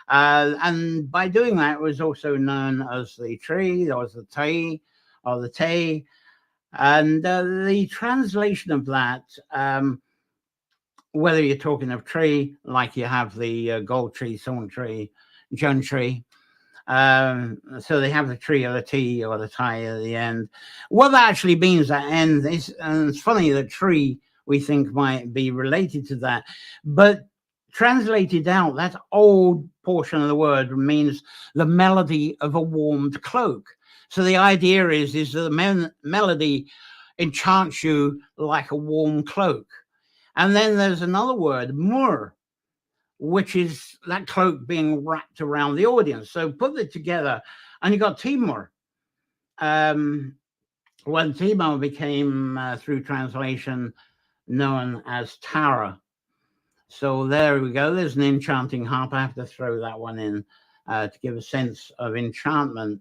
And by doing that, it was also known as the Trai, or the Trai, or the Tay. And the translation of that, whether you're talking of tree, like you have the gold tree, thorn tree, John tree. So they have the tree or the T or the tie at the end. What that actually means, that end, is, and it's funny that tree we think might be related to that, but translated out, that old portion of the word means the melody of a warmed cloak. So the idea is the melody enchants you like a warm cloak. And then there's another word, mur, which is that cloak being wrapped around the audience. So put it together, and you got Témur. When Témur became, through translation, known as Trai. So there we go. There's an enchanting harp. I have to throw that one in to give a sense of enchantment.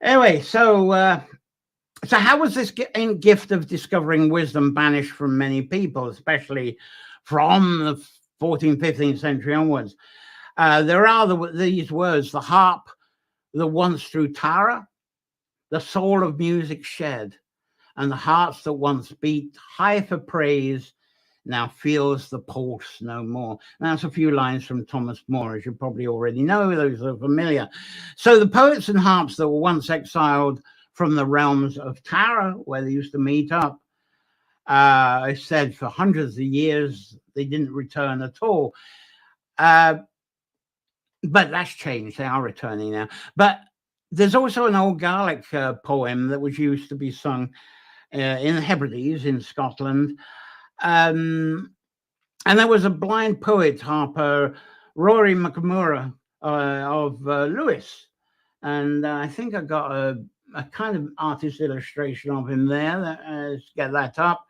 Anyway, so how was this gift of discovering wisdom banished from many people, especially from the 14th, 15th century onwards? There are these words: the harp that once through Tara, the soul of music shed, and the hearts that once beat high for praise now feels the pulse no more. And that's a few lines from Thomas Moore, as you probably already know. Those are familiar. So the poets and harps that were once exiled from the realms of Tara, where they used to meet up, I said for hundreds of years they didn't return at all. But that's changed. They are returning now. But there's also an old Gaelic poem that was used to be sung in the Hebrides in Scotland. And there was a blind poet, harper, Rory McMurrough of Lewis. And I think I got a kind of artist illustration of him there. Let's get that up.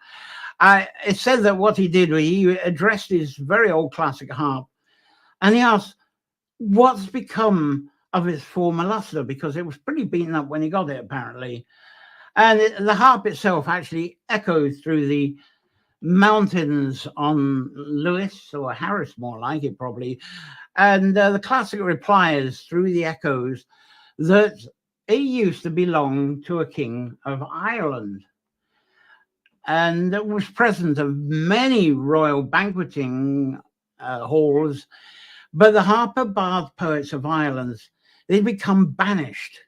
It said that what he did, he addressed his very old classic harp, and he asked, what's become of its former luster? Because it was pretty beaten up when he got it, apparently. And the harp itself actually echoed through the mountains on Lewis, or Harris more like it probably. And the classic replies through the echoes that it used to belong to a king of Ireland, and it was present of many royal banqueting halls. But the harper bard poets of Ireland, they become banished.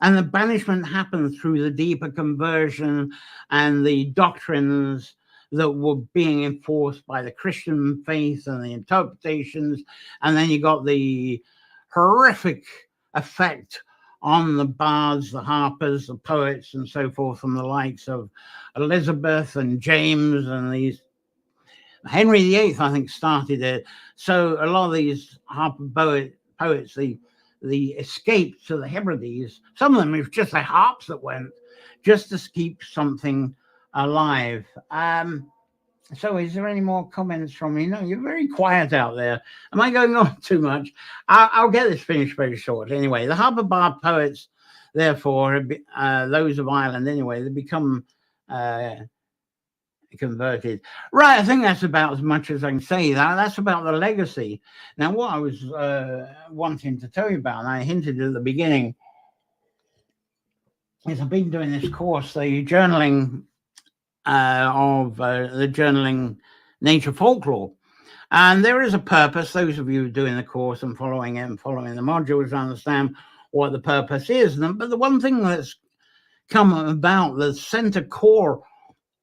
And the banishment happened through the deeper conversion and the doctrines that were being enforced by the Christian faith and the interpretations. And then you got the horrific effect on the bards, the harpers, the poets, and so forth, from the likes of Elizabeth and James and these. Henry VIII, I think, started it. So a lot of these harper poets, the escape to the Hebrides, some of them, it was just like harps that went just to keep something alive. So is there any more comments from you? No, you're very quiet out there. Am I going on too much? I'll get this finished very shortly. Anyway, the harper bard poets, therefore, those of Ireland anyway, they become converted. Right, I think that's about as much as I can say. That's about the legacy. Now, what I was wanting to tell you about, and I hinted at the beginning, is I've been doing this course, the journaling the journaling nature folklore. And there is a purpose. Those of you doing the course and following it and following the modules understand what the purpose is. But the one thing that's come about, the center core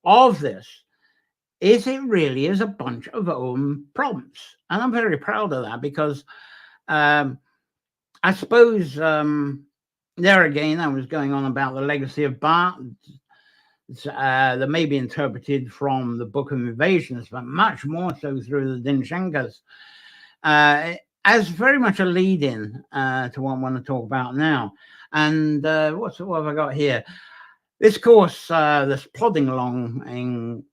of this, is it really is a bunch of own prompts. And I'm very proud of that, because I suppose there again, I was going on about the legacy of bards that may be interpreted from the Book of Invasions, but much more so through the Dinshankas, as very much a lead-in to what I want to talk about now. And what have I got here? This course that's plodding along in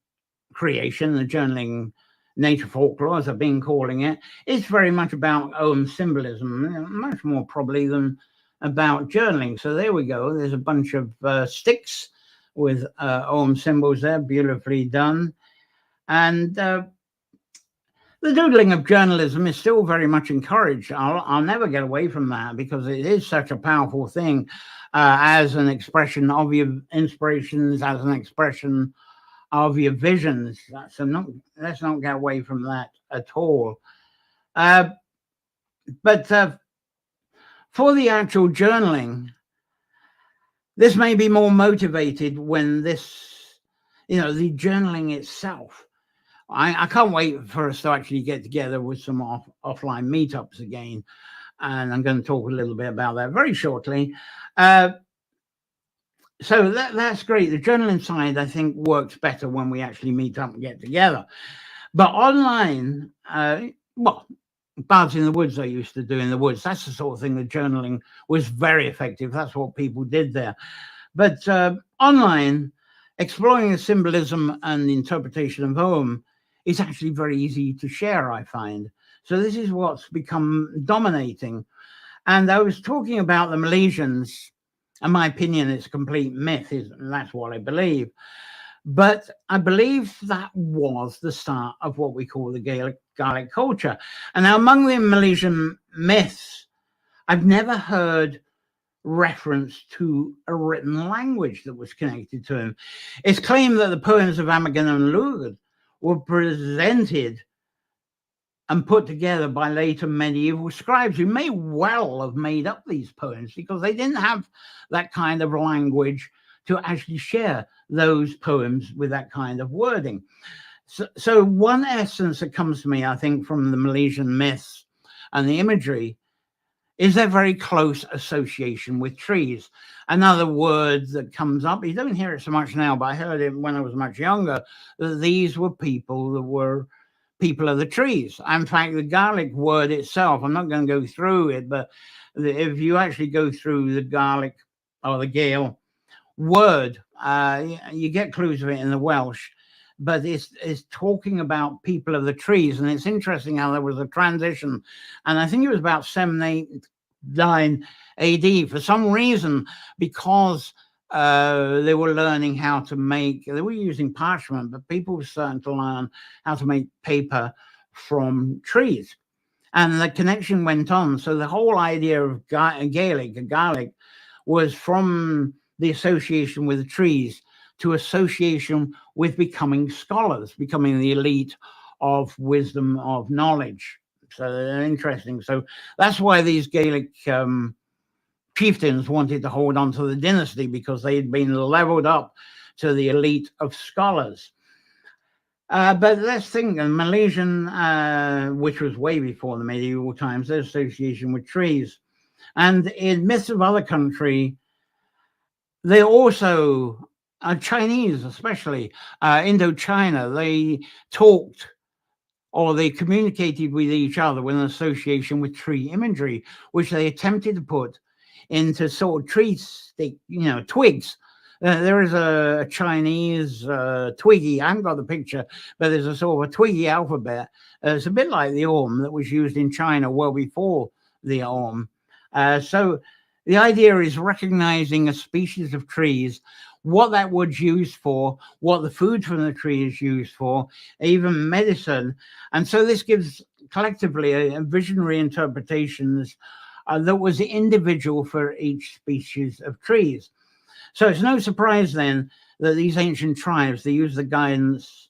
creation, the journaling nature folklore, as I've been calling it, is very much about own symbolism, much more probably than about journaling. So there we go. There's a bunch of sticks with own symbols there, beautifully done. And the doodling of journalism is still very much encouraged. I'll never get away from that, because it is such a powerful thing as an expression of your inspirations, as an expression of your visions. So let's not get away from that at all. But for the actual journaling, this may be more motivated when this, the journaling itself. I can't wait for us to actually get together with some offline meetups again. And I'm going to talk a little bit about that very shortly. So that's great. The journaling side, I think, works better when we actually meet up and get together. But online, well, bards in the woods I used to do in the woods. That's the sort of thing the journaling was very effective. That's what people did there. But online, exploring the symbolism and the interpretation of home is actually very easy to share, I find. So this is what's become dominating. And I was talking about the Malaysians. In my opinion, it's a complete myth, and that's what I believe. But I believe that was the start of what we call the Gaelic culture. And now, among the Malaysian myths, I've never heard reference to a written language that was connected to him. It's claimed that the poems of Amagan and Lugad were presented and put together by later medieval scribes who may well have made up these poems because they didn't have that kind of language to actually share those poems with that kind of wording. So one essence that comes to me, I think, from the Malaysian myths and the imagery is their very close association with trees. Another word that comes up, you don't hear it so much now, but I heard it when I was much younger, that these were people that were people of the trees. In fact, the Gaelic word itself, I'm not going to go through it, but if you actually go through the Gaelic or the Gael word, you get clues of it in the Welsh, but it's talking about people of the trees. And it's interesting how there was a transition, and I think it was about 789 AD for some reason, because they were learning how to make, they were using parchment, but people were starting to learn how to make paper from trees. And the connection went on. So the whole idea of Gaelic was from the association with the trees to association with becoming scholars, becoming the elite of wisdom, of knowledge. So they're interesting. So that's why these Gaelic chieftains wanted to hold on to the dynasty, because they had been leveled up to the elite of scholars. But let's think, in Malaysian, which was way before the medieval times, their association with trees. And in myths of other country, they also, Chinese especially, Indochina, they talked or they communicated with each other with an association with tree imagery, which they attempted to put into sort of tree stick, twigs. There is a Chinese twiggy, I haven't got the picture, but there's a sort of a twiggy alphabet. It's a bit like the Om that was used in China well before the Om. So the idea is recognizing a species of trees, what that wood's used for, what the food from the tree is used for, even medicine. And so this gives collectively a visionary interpretations that was individual for each species of trees. So it's no surprise then that these ancient tribes, they use the guidance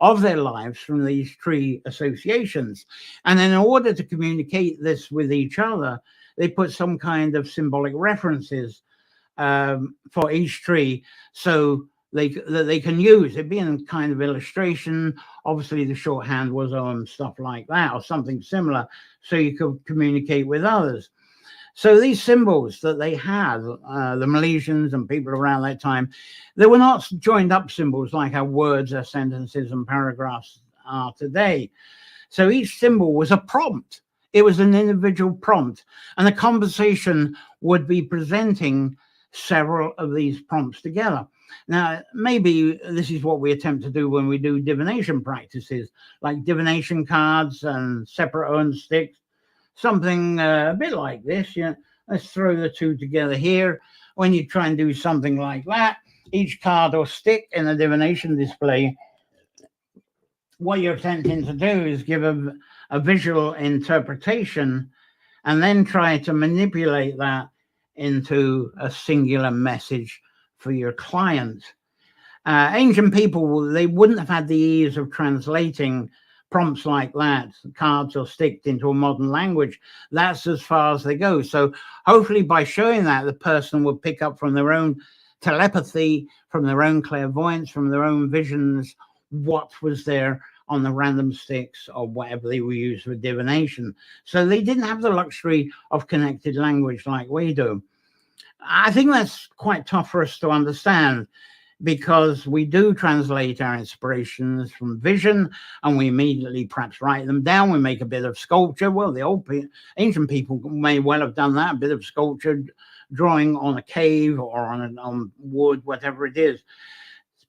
of their lives from these tree associations. And in order to communicate this with each other, they put some kind of symbolic references for each tree, so they can use it being kind of illustration. Obviously the shorthand was on stuff like that or something similar, so you could communicate with others. So these symbols that they had, the Malaysians and people around that time, they were not joined up symbols like our words, our sentences and paragraphs are today. So each symbol was a prompt. It was an individual prompt, and the conversation would be presenting several of these prompts together. Now, maybe this is what we attempt to do when we do divination practices, like divination cards and separate urn sticks, something a bit like this. Let's throw the two together here. When you try and do something like that, each card or stick in a divination display, what you're attempting to do is give a visual interpretation and then try to manipulate that into a singular message for your client. Ancient people, they wouldn't have had the ease of translating prompts like that, cards or sticks, into a modern language. That's as far as they go. So hopefully by showing that, the person will pick up from their own telepathy, from their own clairvoyance, from their own visions, what was there on the random sticks or whatever they were used for divination. So they didn't have the luxury of connected language like we do. I think that's quite tough for us to understand. because we do translate our inspirations from vision, and we immediately perhaps write them down. We make a bit of sculpture. Well, ancient people may well have done that, a bit of sculpture, drawing on a cave or on wood, whatever it is.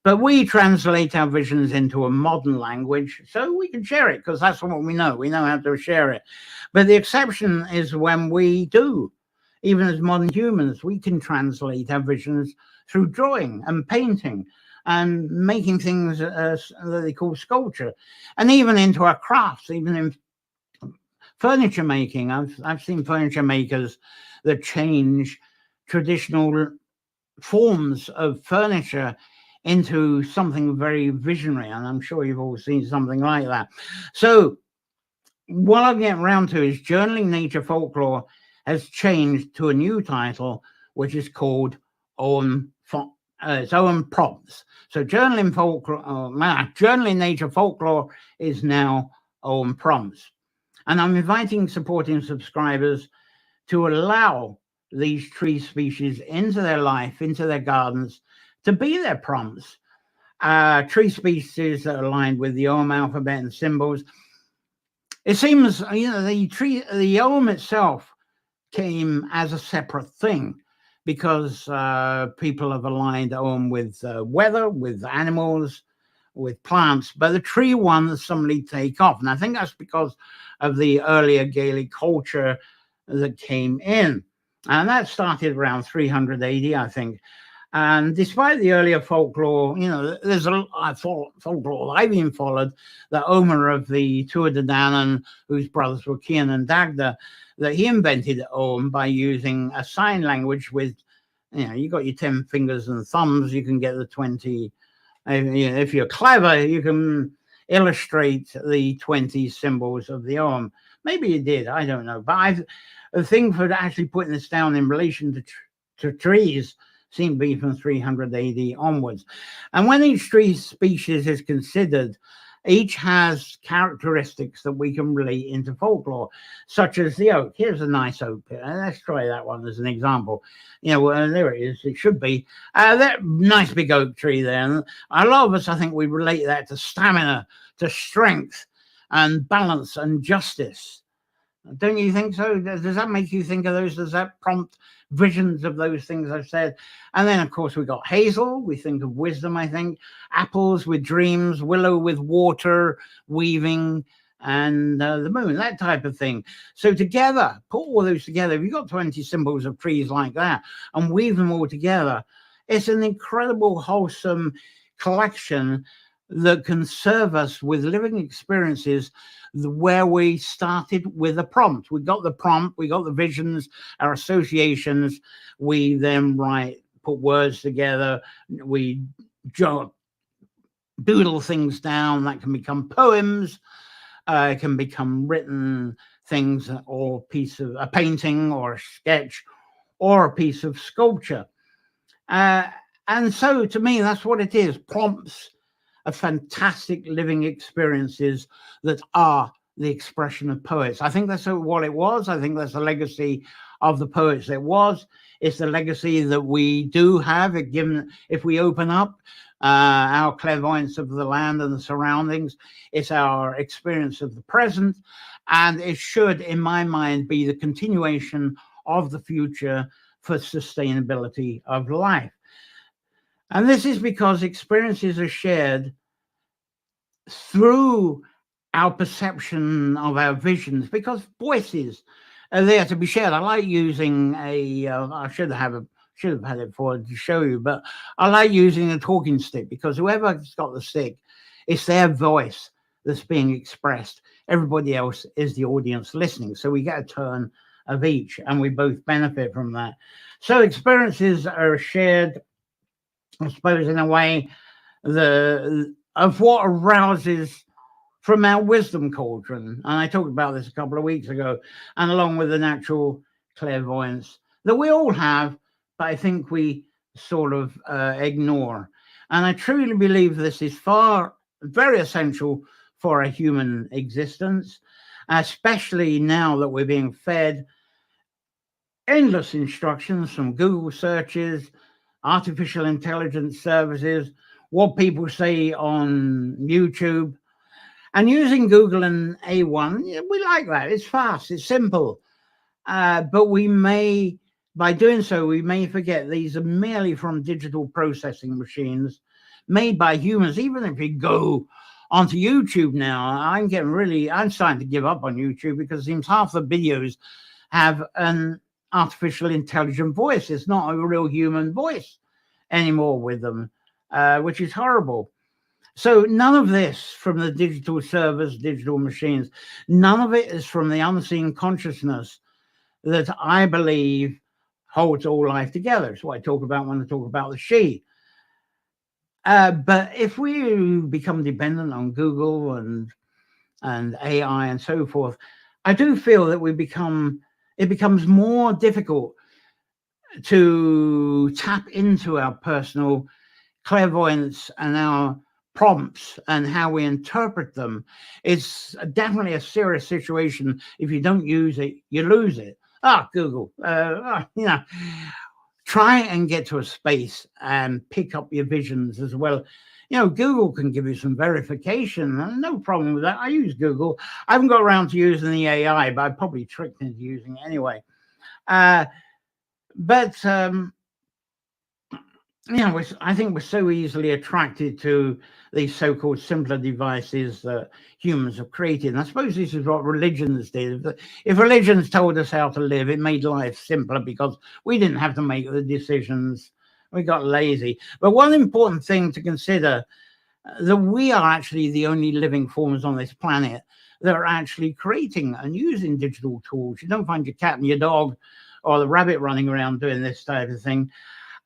But we translate our visions into a modern language so we can share it, because that's what we know. We know how to share it. But the exception is when we do. Even as modern humans, we can translate our visions through drawing and painting and making things that they call sculpture, and even into our crafts, even in furniture making. I've seen furniture makers that change traditional forms of furniture into something very visionary, and I'm sure you've all seen something like that. So what I'm getting around to is journaling nature folklore has changed to a new title, which is called its own prompts. So journaling nature folklore is now own prompts, and I'm inviting supporting subscribers to allow these tree species into their life, into their gardens, to be their prompts. Tree species that are aligned with the Om alphabet and symbols. It seems, the Om itself came as a separate thing, because people have aligned Om with weather, with animals, with plants, but the tree ones suddenly take off. And I think that's because of the earlier Gaelic culture that came in. And that started around 300 AD, I think. And despite the earlier folklore, there's a folklore I've been followed, the Omer of the Tuatha De Danann, whose brothers were Cian and Dagda, that he invented Om by using a sign language with, you got your 10 fingers and thumbs, you can get the 20. If you're clever, you can illustrate the 20 symbols of the Om. Maybe you did, I don't know. But the thing for actually putting this down in relation to trees seem to be from 300 AD onwards. And when each tree species is considered, each has characteristics that we can relate into folklore, such as the oak. Here's a nice oak. Let's try that one as an example. There it is. It should be. That nice big oak tree there. And a lot of us, I think, we relate that to stamina, to strength, and balance and justice. Don't you think so? Does that make you think of those? Does that prompt visions of those things I've said? And then, of course, we got hazel. We think of wisdom, I think. Apples with dreams, willow with water, weaving, and the moon, that type of thing. So together, put all those together. If you've got 20 symbols of trees like that and weave them all together, it's an incredible, wholesome collection that can serve us with living experiences where we started with a prompt. We got the prompt, we got the visions, our associations. We then put words together, we doodle things down that can become poems, it can become written things, or a painting or a sketch or a piece of sculpture. And so to me, that's what it is. Prompts are fantastic living experiences that are the expression of poets. I think that's what it was. I think that's the legacy of the poets it was. It's the legacy that we do have, given if we open up our clairvoyance of the land and the surroundings. It's our experience of the present, and it should, in my mind, be the continuation of the future for sustainability of life. And this is because experiences are shared through our perception of our visions, because voices are there to be shared. I like using I should have had it forward to show you, but I like using a talking stick, because whoever's got the stick, it's their voice that's being expressed. Everybody else is the audience listening. So we get a turn of each, and we both benefit from that. So experiences are shared, I suppose, in a way, of what arouses from our wisdom cauldron. And I talked about this a couple of weeks ago, and along with the natural clairvoyance that we all have, but I think we sort of ignore. And I truly believe this is very essential for a human existence, especially now that we're being fed endless instructions from Google searches, artificial intelligence services, what people say on YouTube, and using Google and A1. We like that. It's fast, it's simple. But we may, by doing so, we may forget these are merely from digital processing machines made by humans. Even if you go onto YouTube now, I'm starting to give up on YouTube because it seems half the videos have an artificial intelligent voice. It's not a real human voice anymore with them, which is horrible. So none of this from the digital servers, digital machines, none of it is from the unseen consciousness that I believe holds all life together. It's what I talk about when I talk about the she. But if we become dependent on Google and AI and so forth, I do feel that it becomes more difficult to tap into our personal clairvoyance and our prompts and how we interpret them. It's definitely a serious situation. If you don't use it, you lose it. Google, try and get to a space and pick up your visions as well. Google can give you some verification, and no problem with that. I use Google. I haven't got around to using the AI, but I probably tricked into using it anyway. I think we're so easily attracted to these so-called simpler devices that humans have created. And I suppose this is what religions did. If religions told us how to live, it made life simpler because we didn't have to make the decisions. We got lazy. But one important thing to consider, that we are actually the only living forms on this planet that are actually creating and using digital tools. You don't find your cat and your dog or the rabbit running around doing this type of thing.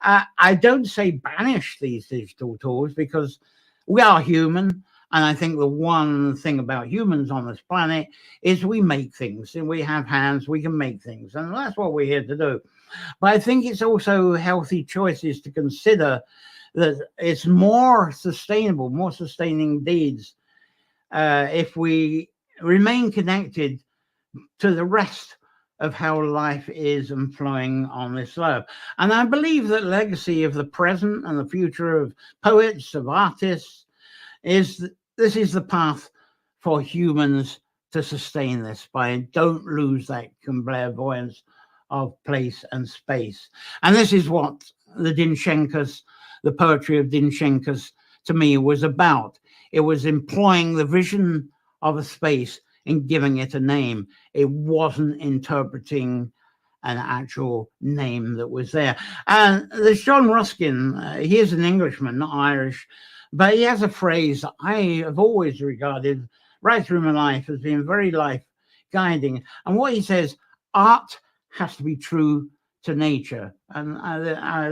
I don't say banish these digital tools because we are human. And I think the one thing about humans on this planet is we make things, and we have hands, we can make things. And that's what we're here to do. But I think it's also healthy choices to consider that it's more sustainable, more sustaining deeds if we remain connected to the rest of how life is and flowing on this earth. And I believe that legacy of the present and the future of poets, of artists, this is the path for humans to sustain this by don't lose that clairvoyance of place and space. And this is what the poetry of Dinshenkas to me was about. It was employing the vision of a space and giving it a name. It wasn't interpreting an actual name that was there. And there's John Ruskin. He is an Englishman, not Irish, but he has a phrase I have always regarded right through my life as being very life guiding. And what he says, art has to be true to nature. And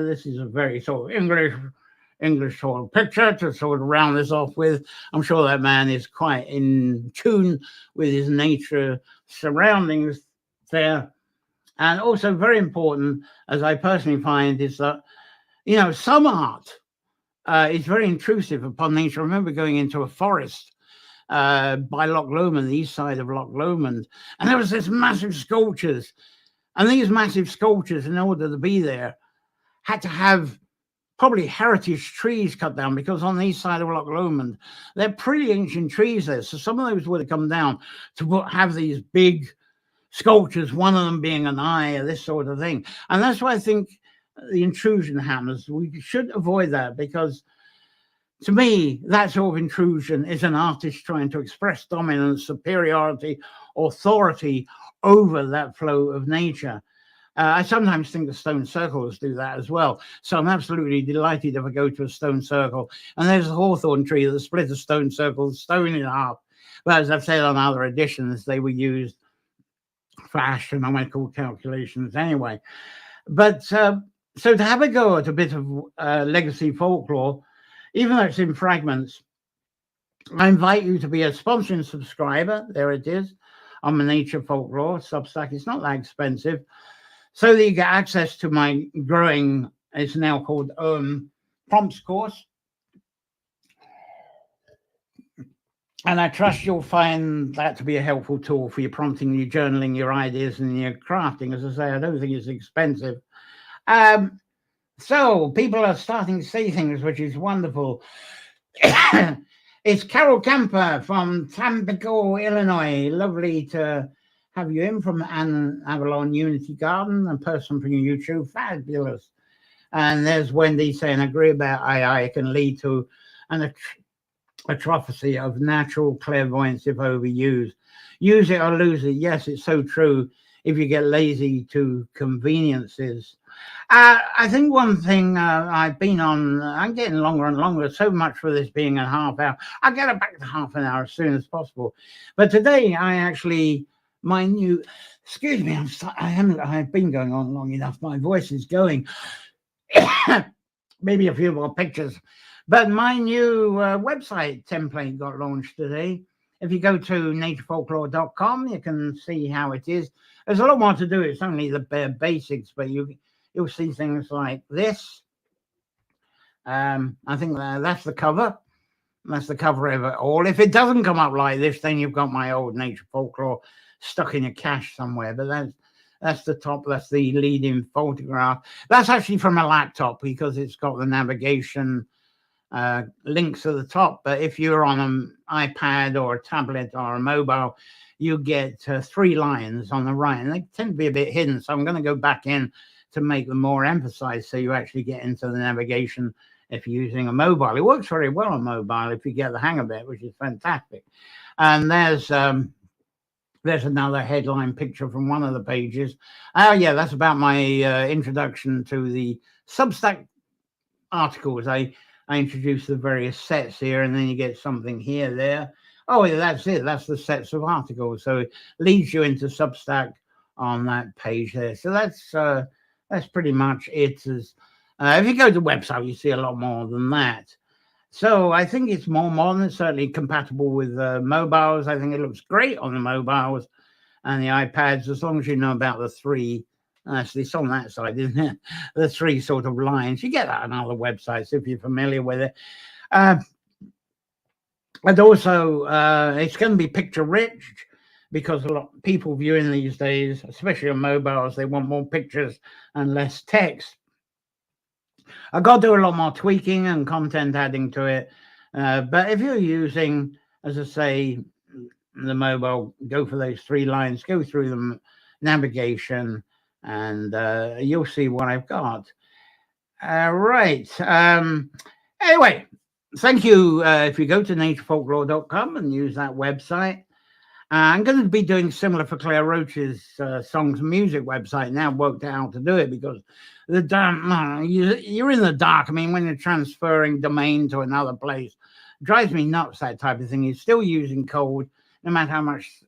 this is a very sort of English sort of picture to sort of round this off with. I'm sure that man is quite in tune with his nature surroundings there. And also very important, as I personally find, is that, some art is very intrusive upon nature. I remember going into a forest by Loch Lomond, the east side of Loch Lomond, and there was this massive sculptures. And these massive sculptures, in order to be there, had to have probably heritage trees cut down, because on the east side of Loch Lomond, they're pretty ancient trees there. So some of those would have come down to have these big sculptures, one of them being an eye or this sort of thing. And that's why I think the intrusion happens. We should avoid that, because to me, that sort of intrusion is an artist trying to express dominance, superiority, authority over that flow of nature. I sometimes think the stone circles do that as well. So I'm absolutely delighted if I go to a stone circle and there's a hawthorn tree that split a stone circle, stone in half. But as I've said on other editions, they were used for astronomical calculations anyway. But so to have a go at a bit of legacy folklore, even though it's in fragments, I invite you to be a sponsoring subscriber. There it is on the Nature Folklore Substack. It's not that expensive, so that you get access to my growing, it's now called prompts course. And I trust you'll find that to be a helpful tool for your prompting, your journaling, your ideas, and your crafting. As I say, I don't think it's expensive. So people are starting to say things, which is wonderful. It's Carol Camper from Tampico, Illinois. Lovely to have you in from Ann Avalon Unity Garden, a person from YouTube. Fabulous. And there's Wendy saying, agree about AI. It can lead to an atrophy of natural clairvoyance if overused. Use it or lose it. Yes, it's so true. If you get lazy to conveniences. I think one thing I've been on, I'm getting longer and longer, so much for this being a half hour. I'll get it back to half an hour as soon as possible. But today I actually, my new, excuse me, I've been going on long enough. My voice is going. Maybe a few more pictures. But my new website template got launched today. If you go to naturefolklore.com, you can see how it is. There's a lot more to do. It's only the bare basics, but you'll see things like this. I think that's the cover. That's the cover of it all. If it doesn't come up like this, then you've got my old Nature Folklore stuck in a cache somewhere. But that's the top. That's the leading photograph. That's actually from a laptop because it's got the navigation links at the top. But if you're on an iPad or a tablet or a mobile, you get 3 lines on the right, and they tend to be a bit hidden. So I'm going to go back in to make them more emphasized, so you actually get into the navigation if you're using a mobile. It works very well on mobile if you get the hang of it, which is fantastic. And there's another headline picture from one of the pages. Oh yeah, that's about my introduction to the Substack articles. I introduce the various sets here, and then you get something here, there. Oh, yeah, that's it. That's the sets of articles. So it leads you into Substack on that page there. So that's pretty much it. If you go to the website, you see a lot more than that. So I think it's more modern. It's certainly compatible with mobiles. I think it looks great on the mobiles and the iPads, as long as you know about the 3. Actually, it's on that side, isn't it? The 3 sort of lines. You get that on other websites if you're familiar with it. And also, it's going to be picture rich because a lot of people viewing these days, especially on mobiles, they want more pictures and less text. I've got to do a lot more tweaking and content adding to it. But if you're using, as I say, the mobile, go for those 3 lines, go through the navigation, and you'll see what I've got. Right. Anyway, thank you. If you go to naturefolklore.com and use that website, I'm going to be doing similar for Claire Roach's songs and music website. Now worked out how to do it because the you're in the dark. I mean, when you're transferring domain to another place, it drives me nuts, that type of thing. You're still using code, no matter how much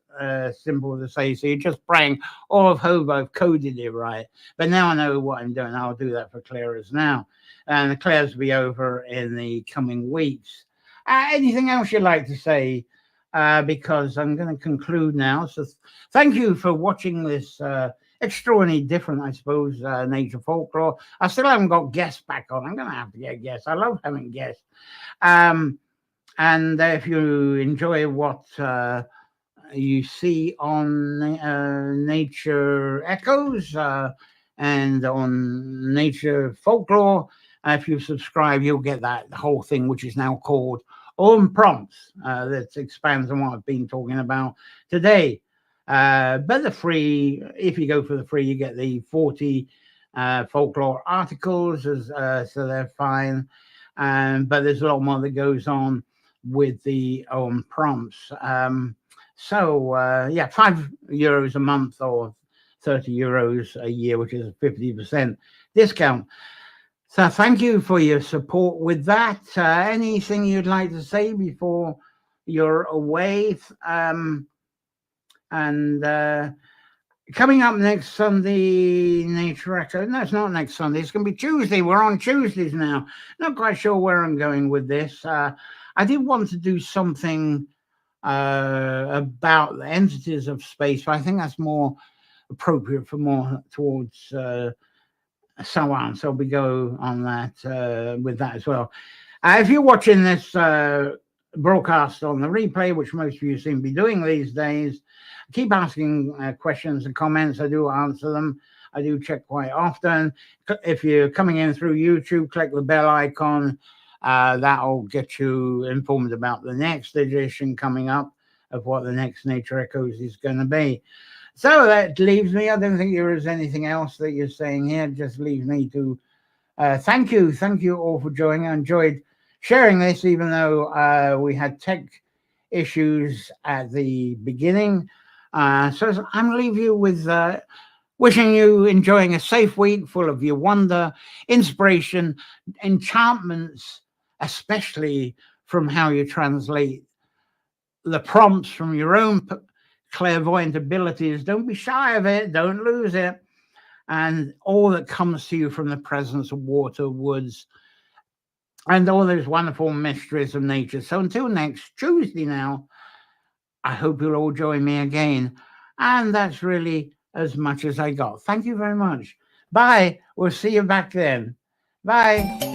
simple to say. So you're just praying, oh, I hope I've coded it right. But now I know what I'm doing. I'll do that for Claire's now. And the Claire's will be over in the coming weeks. Anything else you'd like to say? Because I'm going to conclude now. So thank you for watching this extraordinarily different, I suppose, Nature Folklore. I still haven't got guests back on. I'm going to have to get guests. I love having guests. And if you enjoy what you see on Nature Echoes and on Nature Folklore, if you subscribe, you'll get that whole thing, which is now called Own Prompts. That expands on what I've been talking about today. But the free, if you go for the free, you get the 40 folklore articles, so they're fine. But there's a lot more that goes on with the Own Prompts. Yeah, €5 a month or €30 a year, which is a 50% discount. So thank you for your support with that. Anything you'd like to say before you're away? Coming up next Sunday, Nature Echo. No, it's not next Sunday. It's going to be Tuesday. We're on Tuesdays now. Not quite sure where I'm going with this. I did want to do something about the entities of space, but I think that's more appropriate for more towards so on. So we go on that with that as well. If you're watching this broadcast on the replay, which most of you seem to be doing these days, keep asking questions and comments. I do answer them. I do check quite often. If you're coming in through YouTube, click the bell icon. That'll get you informed about the next edition coming up of what the next Nature Echoes is going to be. So that leaves me, I don't think there is anything else that you're saying here. It just leaves me to thank you all for joining. I enjoyed sharing this, even though we had tech issues at the beginning. So I'm going to leave you with wishing you enjoying a safe week full of your wonder, inspiration, enchantments, especially from how you translate the prompts from your own clairvoyant abilities. Don't be shy of it. Don't lose it. And all that comes to you from the presence of water, woods, and all those wonderful mysteries of nature. So until next Tuesday now, I hope you'll all join me again. And that's really as much as I got. Thank you very much. Bye. We'll see you back then. Bye.